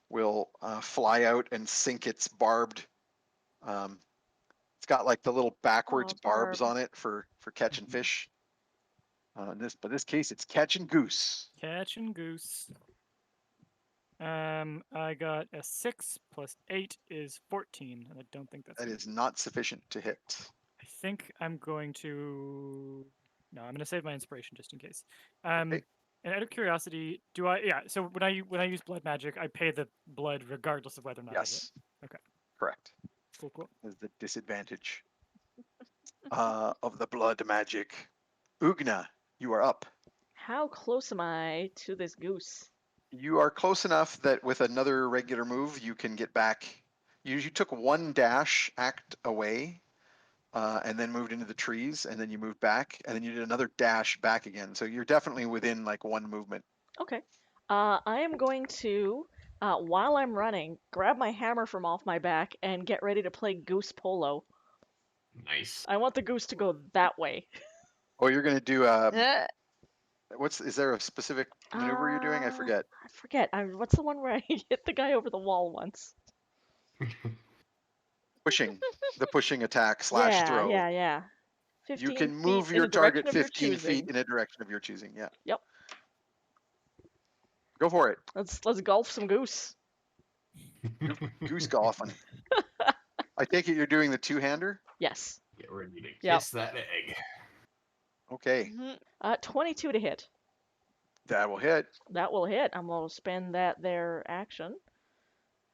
will fly out and sink its barbed. It's got like the little backwards barbs barb. on it for catching fish. But this case, it's catching goose. Catch and goose. I got a 6 plus 8 is 14, and I don't think that's. That gonna is not sufficient to hit. I think I'm going to. No, I'm going to save my inspiration just in case. Okay. And out of curiosity, do I? Yeah. So when I use blood magic, I pay the blood regardless of whether or not I hit. Yes. Okay. Correct. Cool. Is the disadvantage of the blood magic. Ugna, you are up. How close am I to this goose? You are close enough that with another regular move, you can get back. You took one dash act away, and then moved into the trees, and then you moved back, and then you did another dash back again. So you're definitely within like one movement. Okay. I am going to, while I'm running, grab my hammer from off my back and get ready to play goose polo. Nice. I want the goose to go that way. Oh, you're gonna do Eh, is there a specific maneuver you're doing? I forget. I forget. What's the one where I hit the guy over the wall once? The pushing attack slash Yeah, throw. yeah. 15 You can feet move in your a direction target of your 15 feet choosing. in a direction of your choosing. Yeah. Yep. Go for it. Let's golf some goose. Goose golfing. I take it you're doing the two-hander? Yes. Get ready to Yep. kiss that egg. Okay. mhm. 22 to hit. That will hit. That will hit. I'm gonna spend that there action.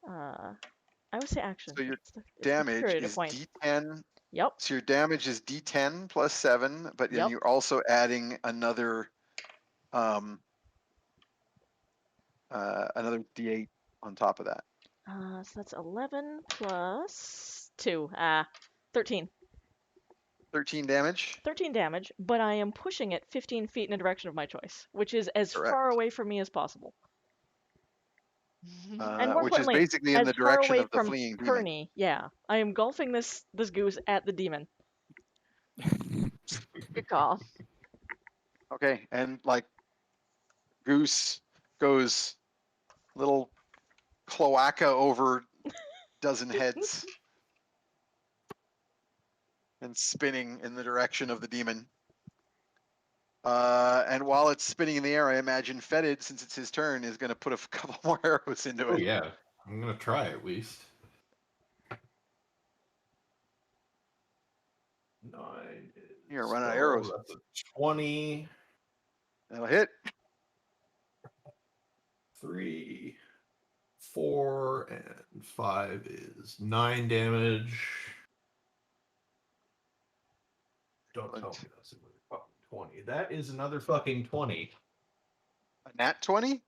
I would say action. So your It's the Damage curator is point. D10. Yep. So your damage is D10 plus 7, but then Yep. you're also adding another D8 on top of that. So that's 11 plus 2. 13. 13 damage. 13 damage, but I am pushing it 15 feet in a direction of my choice, which is as Correct. far away from me as possible. And more Which is importantly, basically in as the far direction away of the from fleeing demon. Perny. Yeah, I am golfing this goose at the demon. Good call. Okay, and like Goose goes little cloaca over dozen heads and spinning in the direction of the demon. And while it's spinning in the air, I imagine Fetid, since it's his turn, is going to put a couple more arrows into Oh it. yeah, I'm gonna try at least. 9 is You're running out of arrows. That's a 20. That'll hit. 3, 4, and 5 is 9 damage. Don't tell me that's another fucking 20. That is another fucking 20. A nat 20?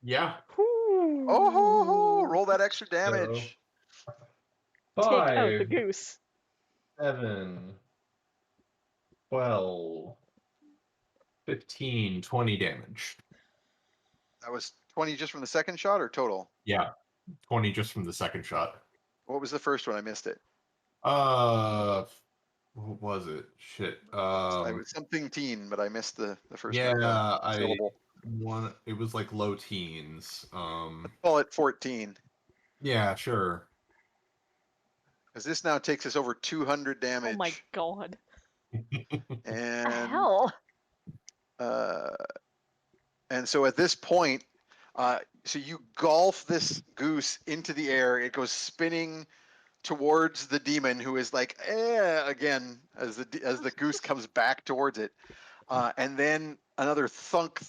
Yeah. Oh, ho, ho, roll that extra damage. Take out the 5, goose. 7, 12, 15, 20 damage. That was 20 just from the second shot or total? Yeah. 20 just from the second shot. What was the first one? I missed it. What was it? Shit. I was something teen, but I missed the first Yeah, syllable. it was like low teens. Call it 14. Yeah, sure. Because this now takes us over 200 damage. Oh my god. And Hell. And so at this point, so you golf this goose into the air. It goes spinning towards the demon, who is like, again, as the goose comes back towards it. And then another thunk,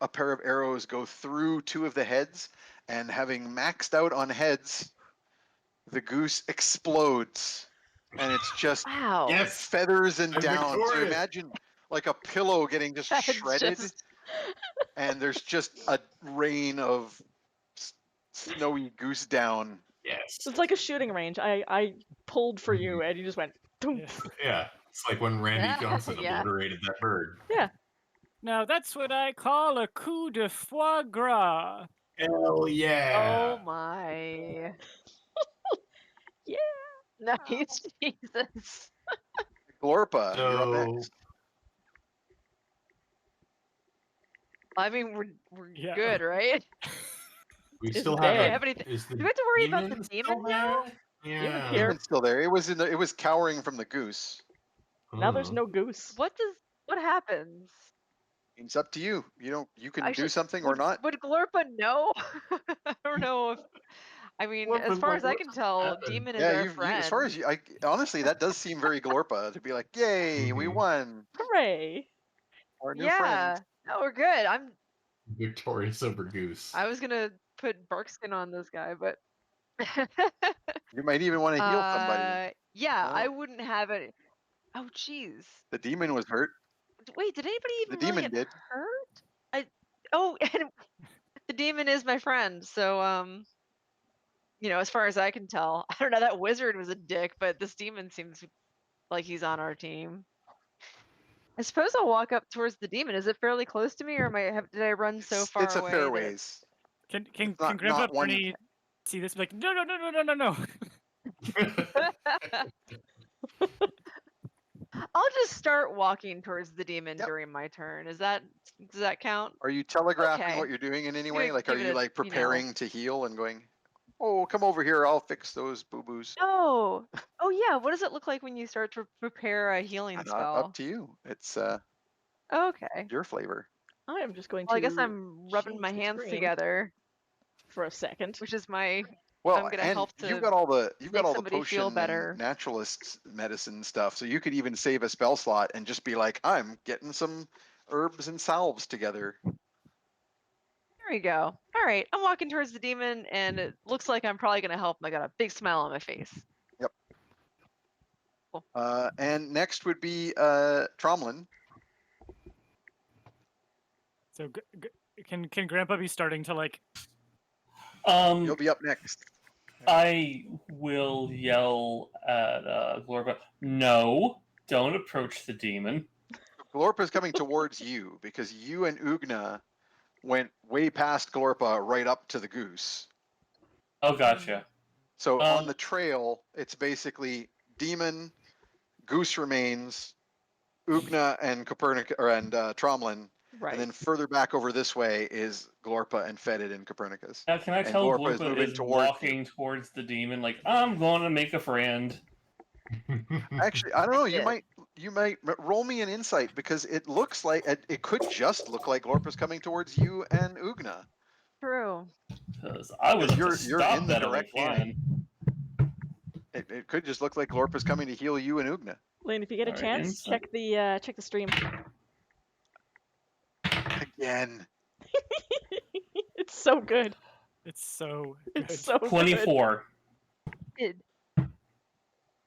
a pair of arrows go through two of the heads. And having maxed out on heads, the goose explodes. And it's just Wow. Yes. feathers and I'm down. So victorious. imagine like a pillow getting just That's shredded. just- And there's just a rain of snowy goose down. Yes. It's like a shooting range. I pulled for you, and you just went. Doom. Yeah. Yeah. It's like when Randy Yeah, Johnson yeah. obliterated that bird. Now that's what I call a coup de foie gras. Hell yeah. Oh my. Yeah. Nice. Jesus. Glorpa, you're up So- next. I mean, we're Yeah. good, right? We It's still dead. have. Do we have anything- Is the Do we have to worry about the demon still demon now? there? Demon Yeah. here. Demon's still there. It was cowering from the goose. Now there's Oh. no goose. What happens? It's up to you. You can I do should- something or not. Would Glorpa know? I don't know if. I mean, as Glorpa's far like, as I "What's can tell, happened?" Demon is Yeah, our you friend. as far as you, honestly, that does seem very Glorpa to be like, yay, we Mhm. won. Hooray! Our new friend. No, we're good. Victorious over Goose. I was gonna put Barkskin on this guy, but. You might even want to heal somebody. Yeah, Oh. I wouldn't have it. Oh, jeez. The demon was hurt. Wait, did anybody The even really demon get did. hurt? Oh, and the demon is my friend, so as far as I can tell, I don't know. That wizard was a dick, but this demon seems like he's on our team. I suppose I'll walk up towards the demon. Is it fairly close to me, or did I run so far It's a away? fair that ways. Can It's not- Grandpa not one- Bernie see this? Like, no, no, no, no, no, no, no. I'll just start walking towards the demon Yep. during my turn. Does that count? Are you telegraphing Okay. what you're doing in any Just way? gonna Like, are give it you a, like preparing to heal and going, oh, come over here, I'll fix those boo-boos? Oh yeah. What does it look like when you start to prepare a healing spell? Up to you. It's Okay. your flavor. I am just going Well, to. I guess I'm rubbing change my the hands screen together, for a second. which is my. Well, I'm gonna and help you've to got all the make somebody feel potion better. and naturalist medicine stuff, so you could even save a spell slot and just be like, I'm getting some herbs and salves together. There we go. All right, I'm walking towards the demon, and it looks like I'm probably gonna help him. I got a big smile on my face. Yep. Cool. And next would be Tromlin. So can Grandpa be starting to like? You'll be up next. I will yell at Glorba, no, don't approach the demon. Glorpa's coming towards you because you and Ugna went way past Glorpa right up to the goose. Oh, gotcha. So on the trail, it's basically demon, goose remains, Ugna and Copernicus and Tromlin, Right. and then further back over this way is Glorpa and Fetid and Copernicus. Now, can I And tell Glorpa is Glorpa moving is towards walking towards the demon like, I'm going to make a friend? Actually, I don't know. Yeah. You might roll me an insight because it looks like it could just look like Glorpa's coming towards you and Ugna. True. Because I would have You're to stop in the that direct if I can. It could just look like Glorpa's coming to heal you and Ugna. Lane, if you get a Alright, chance, insight. check the stream. Again. It's so good. It's so good. It's so good. 24. Did.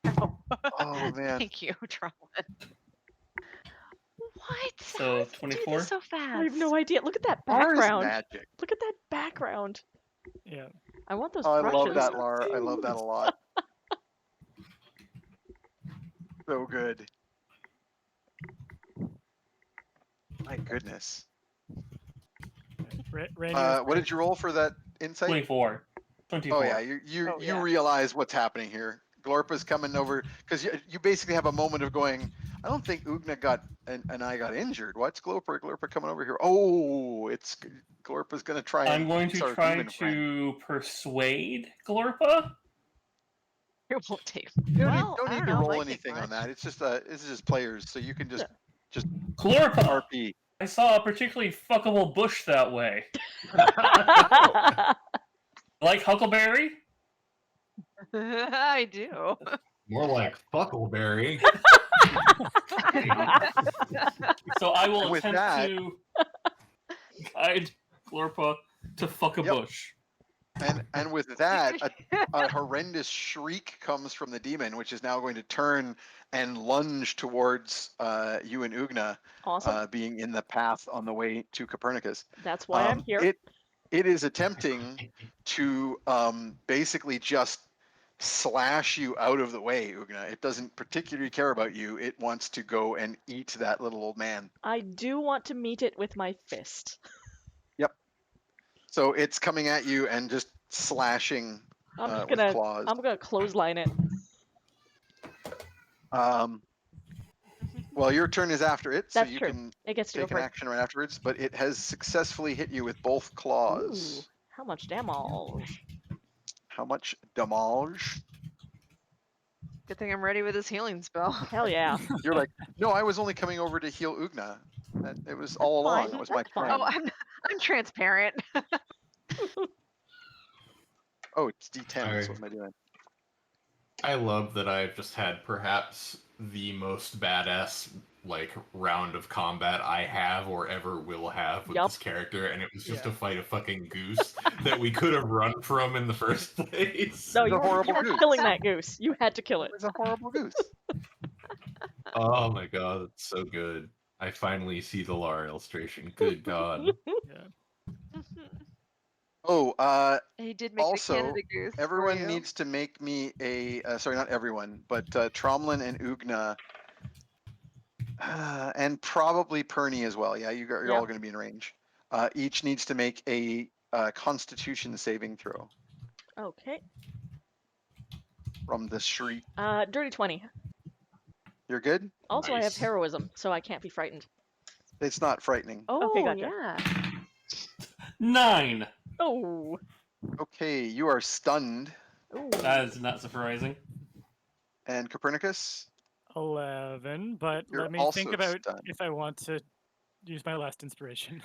Oh man. Thank you, Tromlin. What? So, How does it do this 24? so fast? I have no idea. Look at that Lar is background. magic. Look at that background. Yeah. I want those Oh, I brushes. love that, Lar. I love that a lot. So good. My goodness. Randy, What did you roll for that insight? 24. 24. Oh yeah, you Oh, yeah. realize what's happening here. Glorpa's coming over because you basically have a moment of going, I don't think Ugna got and I got injured. What's Glorpa coming over here? Oh, it's Glorpa's gonna try. I'm going fix to our try demon friend. to persuade Glorpa. It won't take. You Well, don't I need don't to know, roll might take anything on much. that. It's just players, so you can just Glorpa! RP. I saw a particularly fuckable bush that way. Like Huckleberry? I do. More like Fuckleberry. So I will And with attempt that- to guide Glorpa to fuck a Yep. bush. And with that, a horrendous shriek comes from the demon, which is now going to turn and lunge towards you and Ugna, Awesome. being in the path on the way to Copernicus. That's why I'm here. It is attempting to basically just slash you out of the way, Ugna. It doesn't particularly care about you. It wants to go and eat that little old man. I do want to meet it with my fist. So it's coming at you and just slashing I'm just with gonna claws. I'm gonna clothesline it. Well, your turn is after it, so That's you true. can It gets to go take an first. action right afterwards. But it has successfully hit you with both claws. Ooh, how much damage? How much damage? Good thing I'm ready with this healing spell. Hell yeah. You're like, no, I was only coming over to heal Ugna. It was all along. fine, That was my that's fine. plan. Oh, I'm transparent. Oh, it's D10. Alright. So what am I doing? I love that I've just had perhaps the most badass round of combat I have or ever will have with Yup. this character, and it was just Yeah. to fight a fucking goose that we could have run from in the first place. No, It's a you horrible were goose. killing that goose. You had to kill It it. was a horrible goose. Oh my god, it's so good. I finally see the lore illustration. Good god. Yeah. Oh, He did make also, the Canada Goose. for everyone you. needs to make me a. Sorry, not everyone, but Tromlin and Ugna, and probably Perny as well. Yeah, you're all Yep. going to be in range. Each needs to make a Constitution saving throw Okay. from the shriek. Dirty 20. You're good. Also, I have Nice. heroism, so I can't be frightened. It's not frightening. Oh, Okay, gotcha. yeah. 9. Oh. Okay, you are stunned. Ooh. That is not surprising. And Copernicus, 11, but You're let me think also about stunned. if I want to use my last inspiration.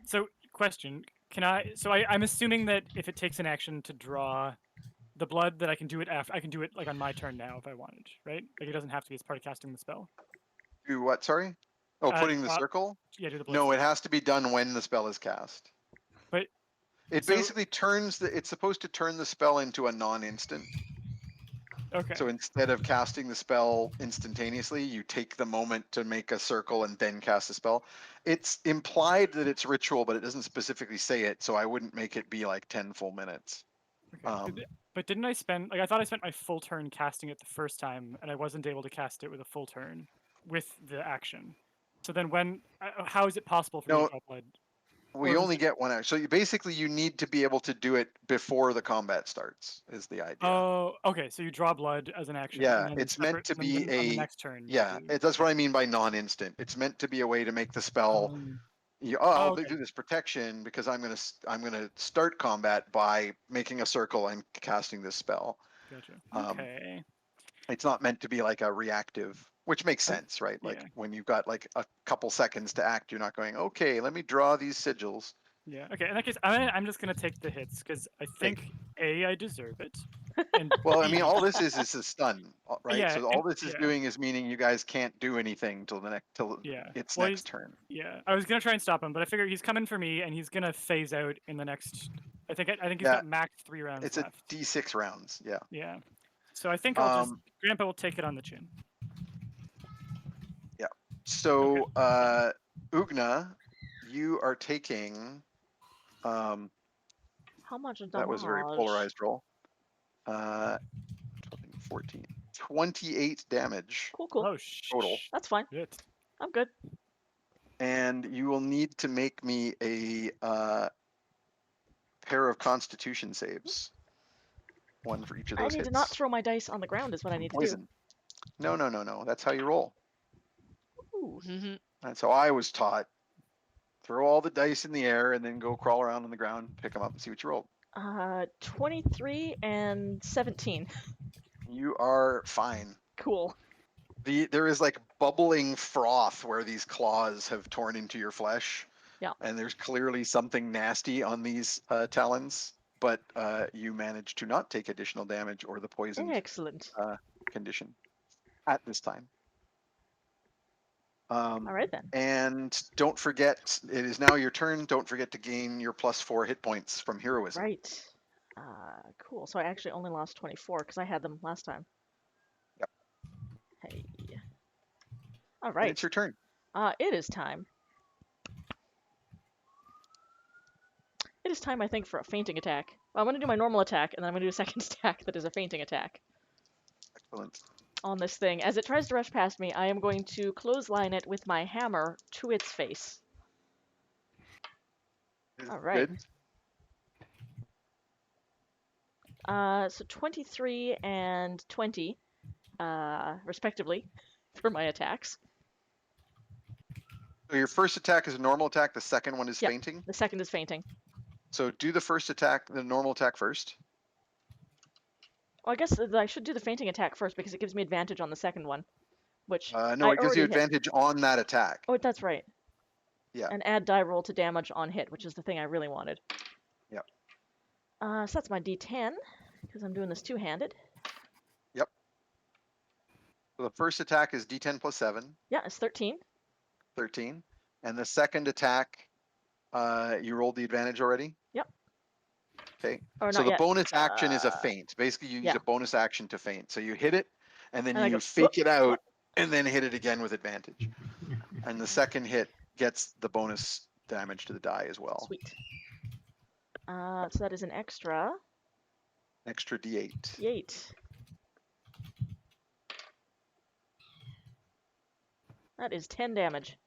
So, question: Can I? So I'm assuming that if it takes an action to draw the blood, that I can do it after. I can do it on my turn now if I wanted, right? Like it doesn't have to be as part of casting the spell. Do what? Sorry. Oh, putting the Draw- circle. Yeah, do the blood. No, it circle. has to be done when the spell is cast. But It so- basically turns the. It's supposed to turn the spell into a non-instant. Okay. So instead of casting the spell instantaneously, you take the moment to make a circle and then cast the spell. It's implied that it's ritual, but it doesn't specifically say it. So I wouldn't make it be like 10 full minutes. Okay. But didn't I spend I thought I spent my full turn casting it the first time, and I wasn't able to cast it with a full turn with the action. So then when how is it possible for me No, to draw blood? We Or is only it- get one action. So you need to be able to do it before the combat starts. Is the idea? Oh, okay. So you draw blood as an action. Yeah, and then it's meant to be on the a. next turn. you Yeah, do- that's what I mean by non-instant. It's meant to be a way to make the spell. I'll okay. do this protection because I'm gonna start combat by making a circle and casting this spell. Gotcha. Um, Okay. It's not meant to be like a reactive, which makes Oh, sense, right? Like yeah. when you've got like a couple seconds to act, you're not going, okay, let me draw these sigils. Yeah. Okay. In that case, I'm just gonna take the hits because I think I deserve it. And Well, I mean, B, all this is a stun, right? Yeah, So all and- this is yeah. doing is meaning you guys can't do anything till Yeah. its Well, next turn. Yeah, I was gonna try and stop him, but I figure he's coming for me, and he's gonna phase out in the next. I think he's Yeah. got max 3 rounds It's left. a D6 rounds. Yeah. Yeah, so I think I'll just Um, Grandpa will take it on the chin. So, Ugna, you are taking. How much damage? That was a very polarized roll. 14, 28 damage Cool, cool. Oh total. That's fine. shit! I'm good. And you will need to make me a pair of Constitution saves. One for each of I those need hits. to not throw my dice on the ground is what I need to do. Poison. No. That's how you roll. Ooh. That's how I was taught. Throw all the dice in the air and then go crawl around on the ground, pick them up, and see what you roll. 23 and 17. You are fine. Cool. There is like bubbling froth where these claws have torn into your flesh. Yeah. And there's clearly something nasty on these talons, but you manage to not take additional damage or the poison Excellent. condition at this time. All right then. And don't forget, it is now your turn. Don't forget to gain your +4 hit points from heroism. Right. Cool. So I actually only lost 24 because I had them last time. Yep. Hey. All And right. it's your turn. It is time. It is time, I think, for a fainting attack. Well, I'm going to do my normal attack, and then I'm going to do a second attack that is a fainting attack Excellent. on this thing. As it tries to rush past me, I am going to clothesline it with my hammer to its face. All right. Good. So 23 and 20, respectively, for my attacks. So your first attack is a normal attack. The second one is Yep. fainting. The second is fainting. So do the first attack, the normal attack first. Well, I guess I should do the fainting attack first because it gives me advantage on the second one. which No, I it gives you already hit. advantage on that attack. Oh, that's right. Yeah. And add die roll to damage on hit, which is the thing I really wanted. Yep. So that's my D10 because I'm doing this two-handed. Yep. So the first attack is D10 plus 7, Yeah, it's 13. 13. And the second attack, you rolled the advantage already? Yep. Okay. Or So not the yet. bonus action is a feint. Basically, you use yeah. a bonus action to feint. So you hit it, and then And I you go, fake "Whoop, it out, whoop." and then hit it again with advantage. And the second hit gets the bonus damage to the die as well. Sweet. So that is an extra Extra D8. D8. That is 10 damage.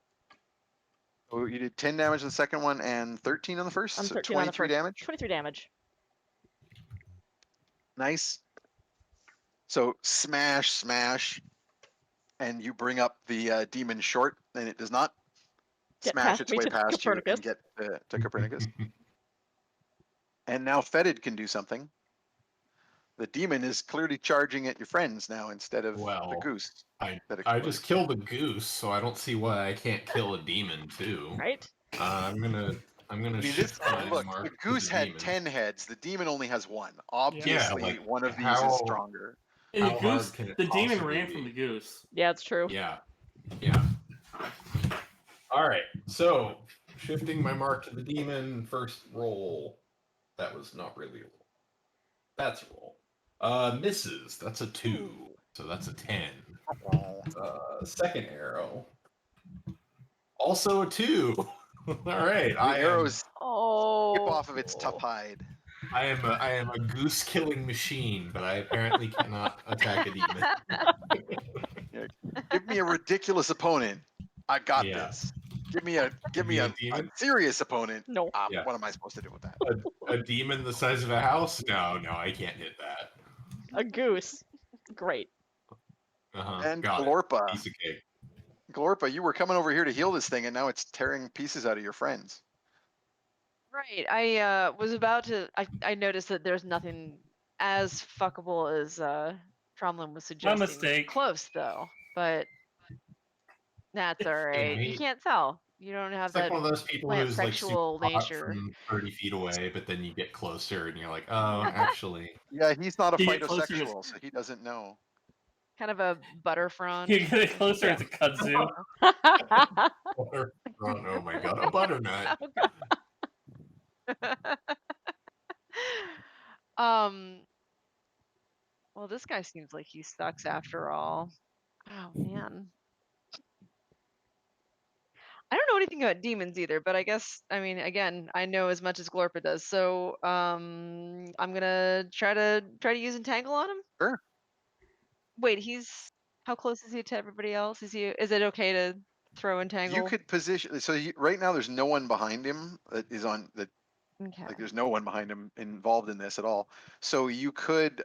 Oh, you did 10 damage on the second one and 13 on the first? I'm So 13 on the 23 first. damage? 23 damage. Nice. So smash, smash, and you bring up the demon short, and it does not Get smash past its me way to past you Copernicus. and get to Copernicus. And now Fetid can do something. The demon is clearly charging at your friends now instead of the Well, goose. I that I exploded. just killed a goose, so I don't see why I can't kill a demon too. Right? I'm gonna I mean, shift my look, mark the to goose the had demon. 10 heads. The demon only has one. Obviously, like, one of these how- is stronger. And the How goose, hard can it the demon possibly ran be? from the goose. Yeah, it's true. Yeah, yeah. All right, so shifting my mark to the demon. First roll. That was not really a roll. That's a roll. Misses. That's a 2. So that's a 10. Second arrow. Also a 2. All right. The arrows skip Oh. off of its tough hide. I am a goose killing machine, but I apparently cannot attack a demon. Give me a ridiculous opponent. I got Yeah. this. Give me a demon? serious opponent. No. Yeah. What am I supposed to do with that? A demon the size of a house? No, I can't hit that. A goose. Great. And Got Glorpa. it. Piece of cake. Glorpa, you were coming over here to heal this thing, and now it's tearing pieces out of your friends. Right. I was about to. I noticed that there's nothing as fuckable as Tromlin was suggesting. mistake. Close though, but that's all right. You Right. can't tell. You don't have It's like that one of those people plant who's like super sexual hot nature. from 30 feet away, but then you get closer and you're like, oh, actually. Yeah, he's not a You get closer, phytosexual, so he doesn't know. Kind of a butterfront. You get it closer, it's a kudzu. Oh my god, a butternut. Well, this guy seems like he sucks after all. Oh man. I don't know anything about demons either, but I guess I mean again, I know as much as Glorpa does. So I'm gonna try to use entangle on him. Sure. Wait, how close is he to everybody else? Is it okay to throw entangle? You could position. So right now, there's no one behind him that is on that. Okay. Like, there's no one behind him involved in this at all. So you could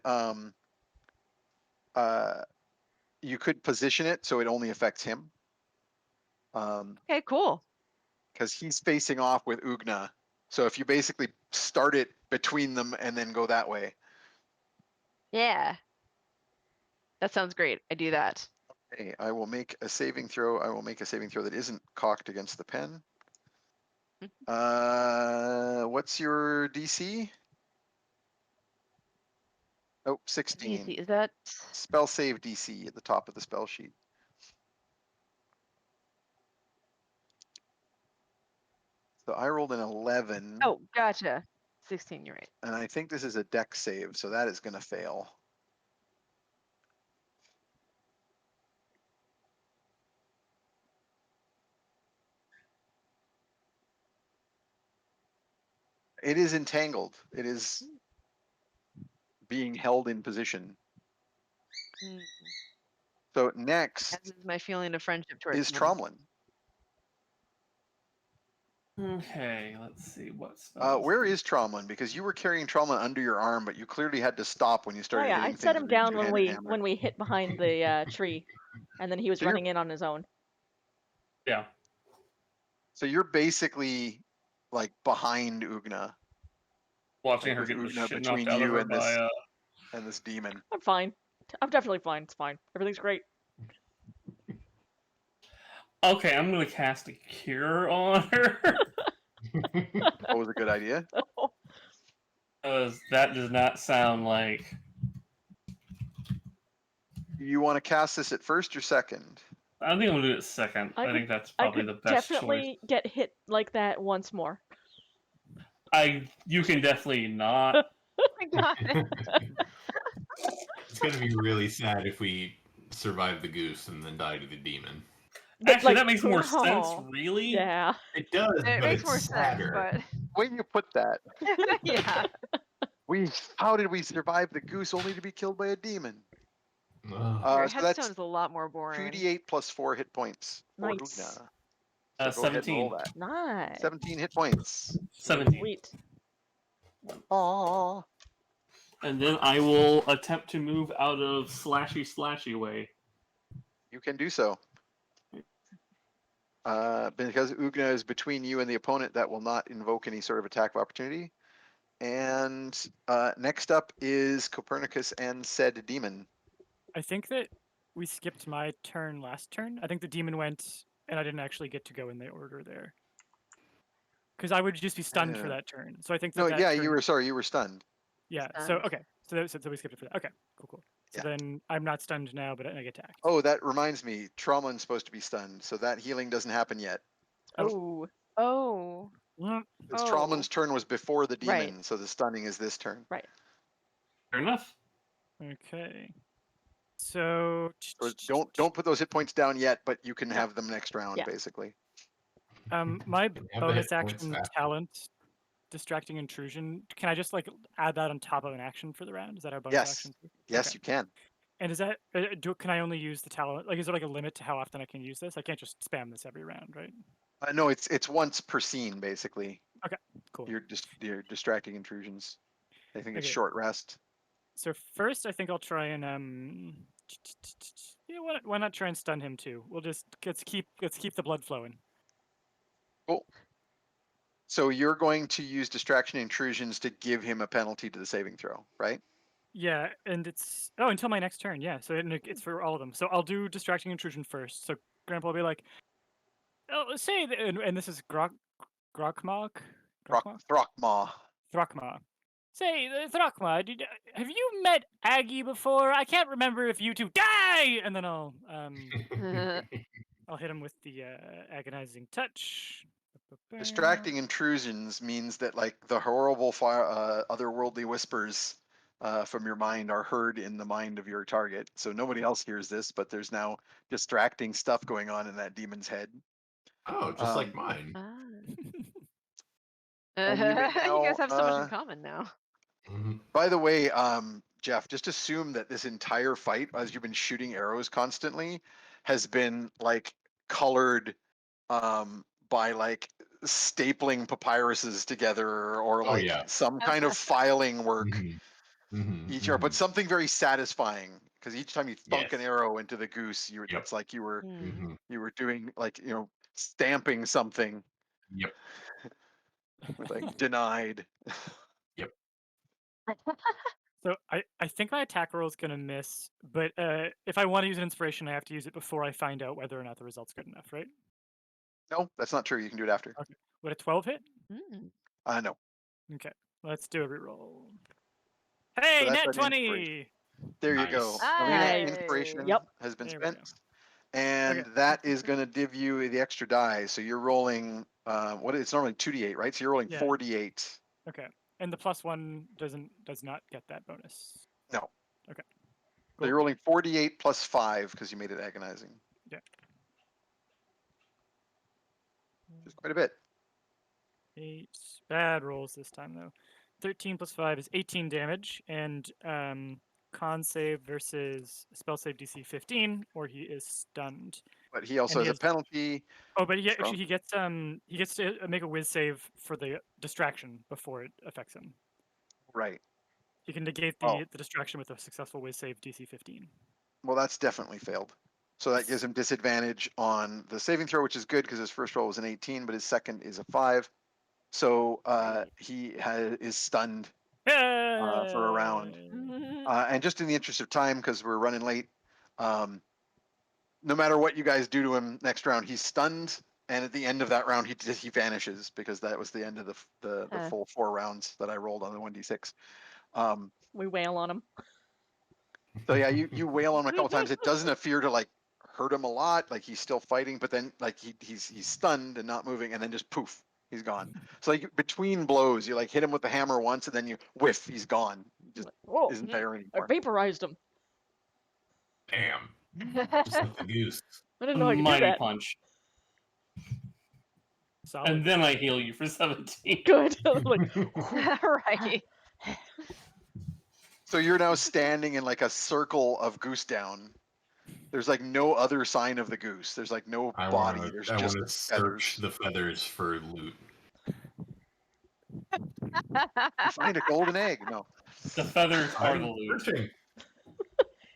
position it so it only affects him. Okay, cool. Because he's facing off with Ugna. So if you basically start it between them and then go that way. Yeah. That sounds great. I do that. Okay, I will make a saving throw. I will make a saving throw that isn't cocked against the pen. What's your DC? Oh, 16. DC, is that Spell save DC at the top of the spell sheet. So I rolled an 11. Oh, gotcha. 16, you're right. And I think this is a dex save, so that is going to fail. It is entangled. It is being held in position. Mm. So next As is my feeling of friendship towards is him. Tromlin. Okay, let's see what spell. Where is Tromlin? Because you were carrying Tromlin under your arm, but you clearly had to stop when you Oh started yeah, I hitting set things him with your down when two-handed we hit behind the tree, and then he was So you're- running in on his own. Yeah. So you're basically like behind Ugna Watching Like her with get the Ugna shit between knocked out of you her and by this demon. I'm fine. I'm definitely fine. It's fine. Everything's great. Okay, I'm gonna cast a cure on her. That was a good idea. Because that does not sound like. You want to cast this at first or second? I think I'm gonna do it second. I think that's I probably could the best choice. definitely get hit like that once more. You can definitely not. Oh my god. It's gonna be really sad if we survive the goose and then die to the demon. Actually, like, that makes more sense, oh, really. Yeah. It does, It but makes it's more sense, sadder. but Way you put that. yeah. How did we survive the goose only to be killed by a demon? Ugh. Your So that's headstone's a lot more boring. 2d8 plus 4 hit points for Nice. Ugna. So go ahead and 17. roll that. Nice. 17 hit points. 17. Sweet. Aww. And then I will attempt to move out of slashy way. You can do so. Because Ugna is between you and the opponent, that will not invoke any sort of attack of opportunity. And next up is Copernicus and said demon. I think that we skipped my turn last turn. I think the demon went, and I didn't actually get to go in the order there. Because I would just be stunned for that turn. So I think that No, that yeah, turn, you were stunned. Yeah. So Stunned. okay. So we skipped it for that. Okay. Cool. So Yeah. then I'm not stunned now, but I get to act. Oh, that reminds me, Trauman's supposed to be stunned, so that healing doesn't happen yet. Oh. Oh. Mm, Because Oh. Trauman's turn was before the demon, Right. so the stunning is this turn. Right. Fair enough. Okay. So So don't put those hit points down yet, but you can No. have them next round, Yeah. basically. my Have the bonus hit points action fast. talent, distracting intrusion. Can I just like add that on top of an action for the round? Is that our bonus Yes. action? Yes, Okay. you can. And is that can I only use the talent? Like, is there like a limit to how often I can use this? I can't just spam this every round, right? No, it's once per scene, basically. Okay, cool. You're distracting intrusions. I think it's Okay. short rest. So first, I think I'll try and yeah, why not try and stun him too? Let's keep the blood flowing. Cool. So you're going to use distraction intrusions to give him a penalty to the saving throw, right? Yeah, and it's until my next turn. Yeah, so it's for all of them. So I'll do distracting intrusion first. So Grandpa will be like, "Oh, say," and this is Grokma. Throckmaw. Thrakma. Say, Thrakma, have you met Aggie before? I can't remember if you two die. And then I'll hit him with the agonizing touch. Distracting intrusions means that like the horrible otherworldly whispers from your mind are heard in the mind of your target. So nobody else hears this, but there's now distracting stuff going on in that demon's head. Oh, just like mine. Ah. And you may You guys now, have so much in common now. Mhm. By the way, Jeff, just assume that this entire fight, as you've been shooting arrows constantly, has been like colored by like stapling papyruses together or Oh, like yeah. some kind of filing work Mhm. Mhm, each arrow, but mhm. something very satisfying because each time you thunk an Yes. arrow into the goose, Yep. it's like you were Hmm. doing like stamping something Yep. with like denied. Yep. So I think my attack roll is gonna miss, but if I want to use an inspiration, I have to use it before I find out whether or not the result's good enough, right? No, that's not true. You can do it after. Okay. Would a 12 hit? Mm. No. Okay. Let's do a reroll. So Hey, that's net an 20! There you go. Nice. Alina, Nice. inspiration Yep. has been There we go. spent. And Okay. that is going to give you the extra die. So you're rolling, it's normally 2d8, right? So you're rolling Yeah. 4d8. Okay. And the +1 does not get that bonus. No. Okay. So Cool. you're rolling 4d8 plus 5 because you made it agonizing. Yeah. Just quite a bit. 8. Bad rolls this time, though. 13 plus 5 is 18 damage, and con save versus spell save DC 15, or he is stunned. But he also And has a penalty. Oh, but from- actually he gets to make a whiz save for the distraction before it affects him. Right. He can negate the distraction with a successful whiz save DC 15. Well, that's definitely failed. So that gives him disadvantage on the saving throw, which is good because his first roll was an 18, but his second is a 5. So he is stunned for a round. Yay! And just in the interest of time, because we're running late, no matter what you guys do to him next round, he's stunned, and at the end of that round, he vanishes because that was the end of the full 4 rounds that I rolled on the 1d6. We wail on him. So yeah, you wail on him a couple times. It doesn't appear to like hurt him a lot. Like he's still fighting, but then like he's stunned and not moving, and then just poof, he's gone. So like between blows, you like hit him with the hammer once, and then you whiff, he's gone. He just Whoa! isn't there I anymore. vaporized him. Damn. Just like the goose. I didn't know I could do Mighty that. punch. Solid. And then I heal you for 17. Good. Like, Right. So you're now standing in like a circle of goose down. There's like no other sign of the goose. There's like no I body. want There's to just search feathers. the feathers for loot. You find a golden egg. No, The feathers are the I'm loot. searching.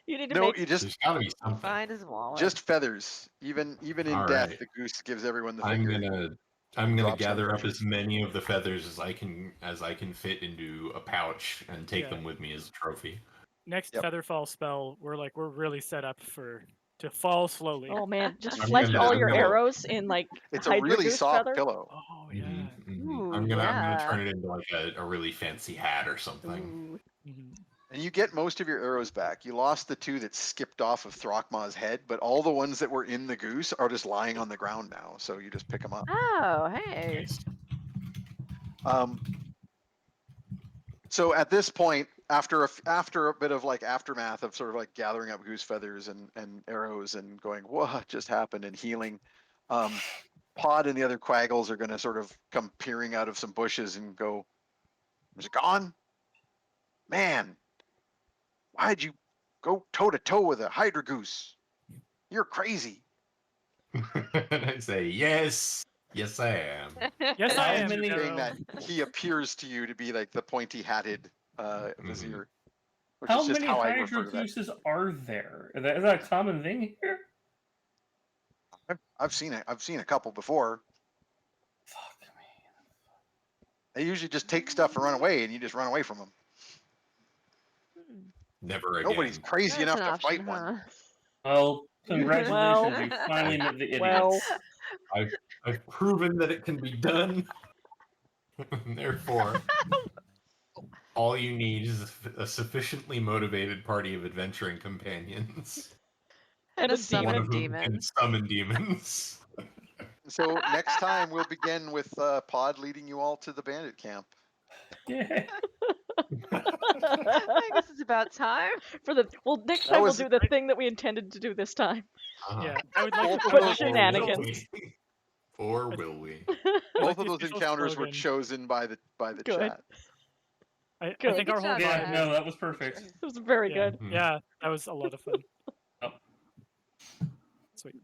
you need to no, make. you just There's gotta be something. Find his wallet. just feathers. Even in All death, right. the goose gives everyone the I'm finger. gonna Drops on gather up treasures. as many of the feathers as I can fit into a pouch and take Yeah. them with me as a trophy. Next Yep. Featherfall spell, we're really set up to fall slowly. Oh man, just I'm flesh gonna- all I'm your gonna- arrows in like It's a Hydra really goose soft feather. pillow. Oh yeah. Mhm, mhm. Ooh, I'm gonna yeah. turn it into like a really fancy hat or something. Ooh. Mhm. And you get most of your arrows back. You lost the 2 that skipped off of Throckmaw's head, but all the ones that were in the goose are just lying on the ground now. So you just pick them up. Oh, hey. Nice. So at this point, after a bit of like aftermath of sort of like gathering up goose feathers and arrows and going, what just happened, and healing, Pod and the other quaggles are going to sort of come peering out of some bushes and go, is it gone? Man, why'd you go toe to toe with a hydra goose? You're crazy. And I say, yes, I am. Yes, I am. many- Saying Darrow. that he appears to you to be like the pointy hatted vizier, which How is just many how I Hydra refer to that. gooses are there? Is that a common thing here? I've seen it. I've seen a couple before. Fuck me. They usually just take stuff and run away, and you just run away from them. Never again. Nobody's crazy That's enough an to fight option, one. huh? Well, congratulations, Well- you finally met the idiots. Well, I've proven that it can be done. Therefore, all you need is a sufficiently motivated party of adventuring companions. And a One One summon of whom demon. can summon demons. So next time we'll begin with Pod leading you all to the bandit camp. Yeah. I guess it's about time. next That time was- we'll do the thing that we intended to do this time. Yeah, I would like Both to of Put those- shenanigans. Or will we? Both the of those official encounters were slogan. chosen by the Good. chat. I Good. think our Good whole job, Yeah, vibe. no, that was perfect. It was very Yeah, good. yeah, that was a lot of fun. Oh. Sweet.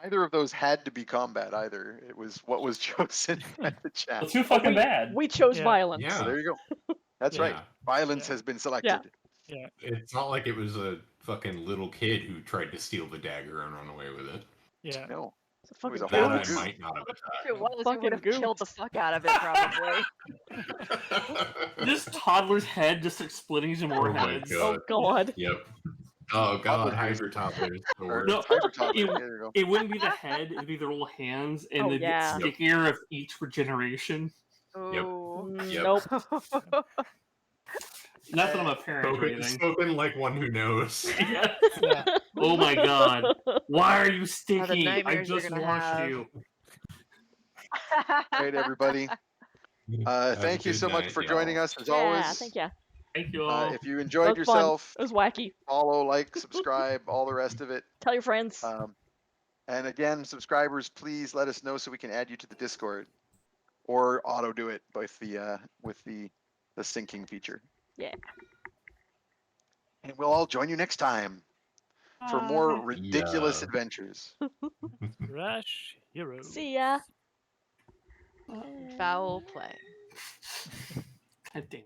Neither of those had to be combat either. It was what was chosen by the chat. Well, too fucking bad. We chose Yeah. violence. Yeah. So there you go. That's right. Yeah. Violence Yeah. has been selected. It's not like it was a fucking little kid who tried to steal the dagger and run away with it. Yeah. No. It's a fucking was a That whole I goose. goose. might not have If it was, you Fucking would have killed the goose. fuck out of it, probably. attacked. This toddler's head just like splitting into more Oh my heads. God. Oh god. Yep. Oh god, Toddler Hydra toddlers. the worst. No, Hydra toddler. it, There you go. it wouldn't be the head, it'd be the little hands, and Oh, they'd yeah. get stickier of each regeneration. Ooh. Yep. Nope. Not that I'm a parent or Spoken, anything. spoken like one who knows. Yeah. Yeah. Oh my god. Why are you the sticky? I nightmares you're just gonna watched have. you. All right, everybody. Have a Thank you good so much night, for y'all. joining us as Yeah, always. thank you. Thank you all. If you That enjoyed was fun. yourself, It was wacky. follow, like, subscribe, all the rest of it. Tell your friends. And again, subscribers, please let us know so we can add you to the Discord, or auto do it with the syncing feature. Yeah. And we'll all join you next time for more Bye. ridiculous Yeah. adventures. Rush Heroes. See ya. Foul play. God damn.